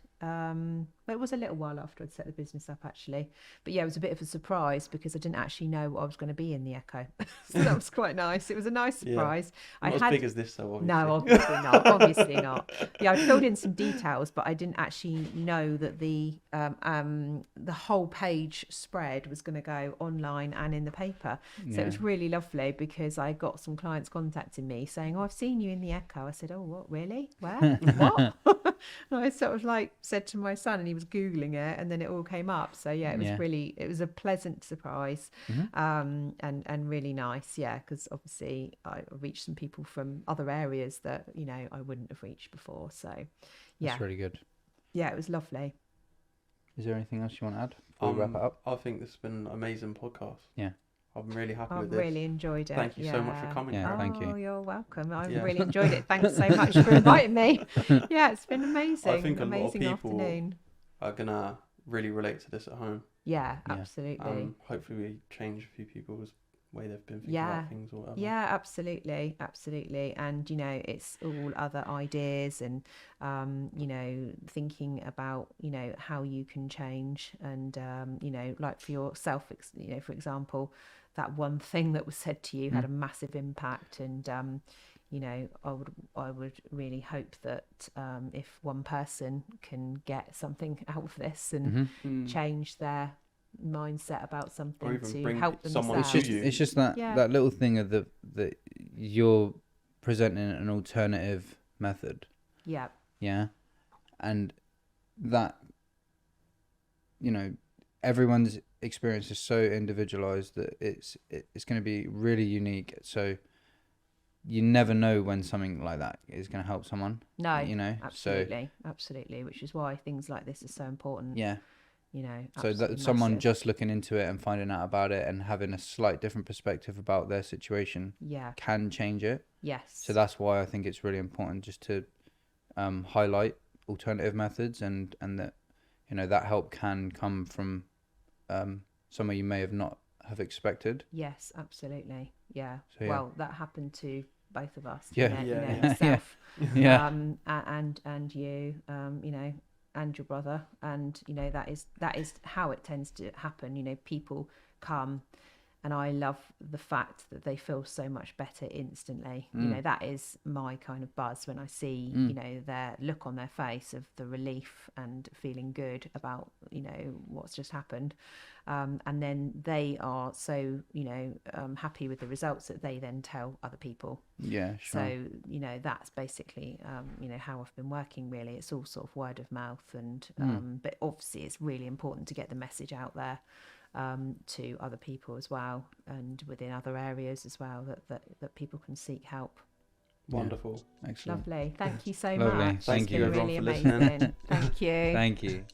It was a little while after I'd set the business up actually, but yeah, it was a bit of a surprise because I didn't actually know what I was going to be in the Echo. So that was quite nice. It was a nice surprise. Not as big as this though, obviously. No, obviously not. Obviously not. Yeah, I filled in some details, but I didn't actually know that the whole page spread was going to go online and in the paper. So it was really lovely because I got some clients contacting me saying, "Oh, I've seen you in the Echo." I said, "Oh, what, really? Where? What?" And I sort of like said to my son, and he was Googling it, and then it all came up. So yeah, it was a pleasant surprise, and really nice. Yeah, because obviously I reached some people from other areas that, you know, I wouldn't have reached before. So yeah, that's really good. Yeah, it was lovely. Is there anything else you want to add before we wrap it up? I think this has been an amazing podcast. Yeah. I'm really happy with I've this. really enjoyed it. Thank you so much for coming. Yeah, Karen. thank you. Oh, you're welcome. I've Yeah. really enjoyed it. Thanks so much for inviting me. Yeah, it's been amazing. I think a lot of amazing people afternoon. are gonna really relate to this at home. Yeah, Yeah. absolutely. Hopefully we change a few people's way they've been thinking Yeah. about things or whatever. Yeah, absolutely, absolutely. And you know, it's all other ideas and you know, thinking about, you know, how you can change and you know, like for yourself, you know, for example, that one thing that was said to you had a massive impact. And you know, I would really hope that if one person can get something out of this and change their mindset about something even to bring help someone themselves. to you. It's just that Yeah. that little thing of that you're presenting an alternative method. Yeah, Yeah. And that, you know, everyone's experience is so individualized that it's going to be really unique. So you never know when something like that is going to help someone. no, You know, absolutely, which is why things like this are so important. yeah. You know, So that absolutely someone massive. just looking into it and finding out about it and having a slight different perspective about their situation Yeah, can change it. yes. So that's why I think it's really important just to highlight alternative methods and that, you know, that help can come from somewhere you may have not have expected. Yes, absolutely. Yeah. So, yeah. Well, that happened to both of us. Yeah. You know, Yeah. yourself, Yeah. and you, you know, and your brother, and you know that is how it tends to happen. You know, people come, and I love the fact that they feel so much better instantly. You know, that is my kind of buzz when I see you know their look on their face of the relief and feeling good about, you know, what's just happened. And then they are so, you know, happy with the results that they then tell other people. Yeah, sure. So, you know, that's basically, you know, how I've been working really. It's all sort of word of mouth and, but obviously it's really important to get the message out there to other people as well and within other areas as well that people can seek help. Wonderful. Excellent. Lovely. Thank you so Lovely. much. Thank It's you, been everyone, really for listening. amazing. Thank you. Thank you.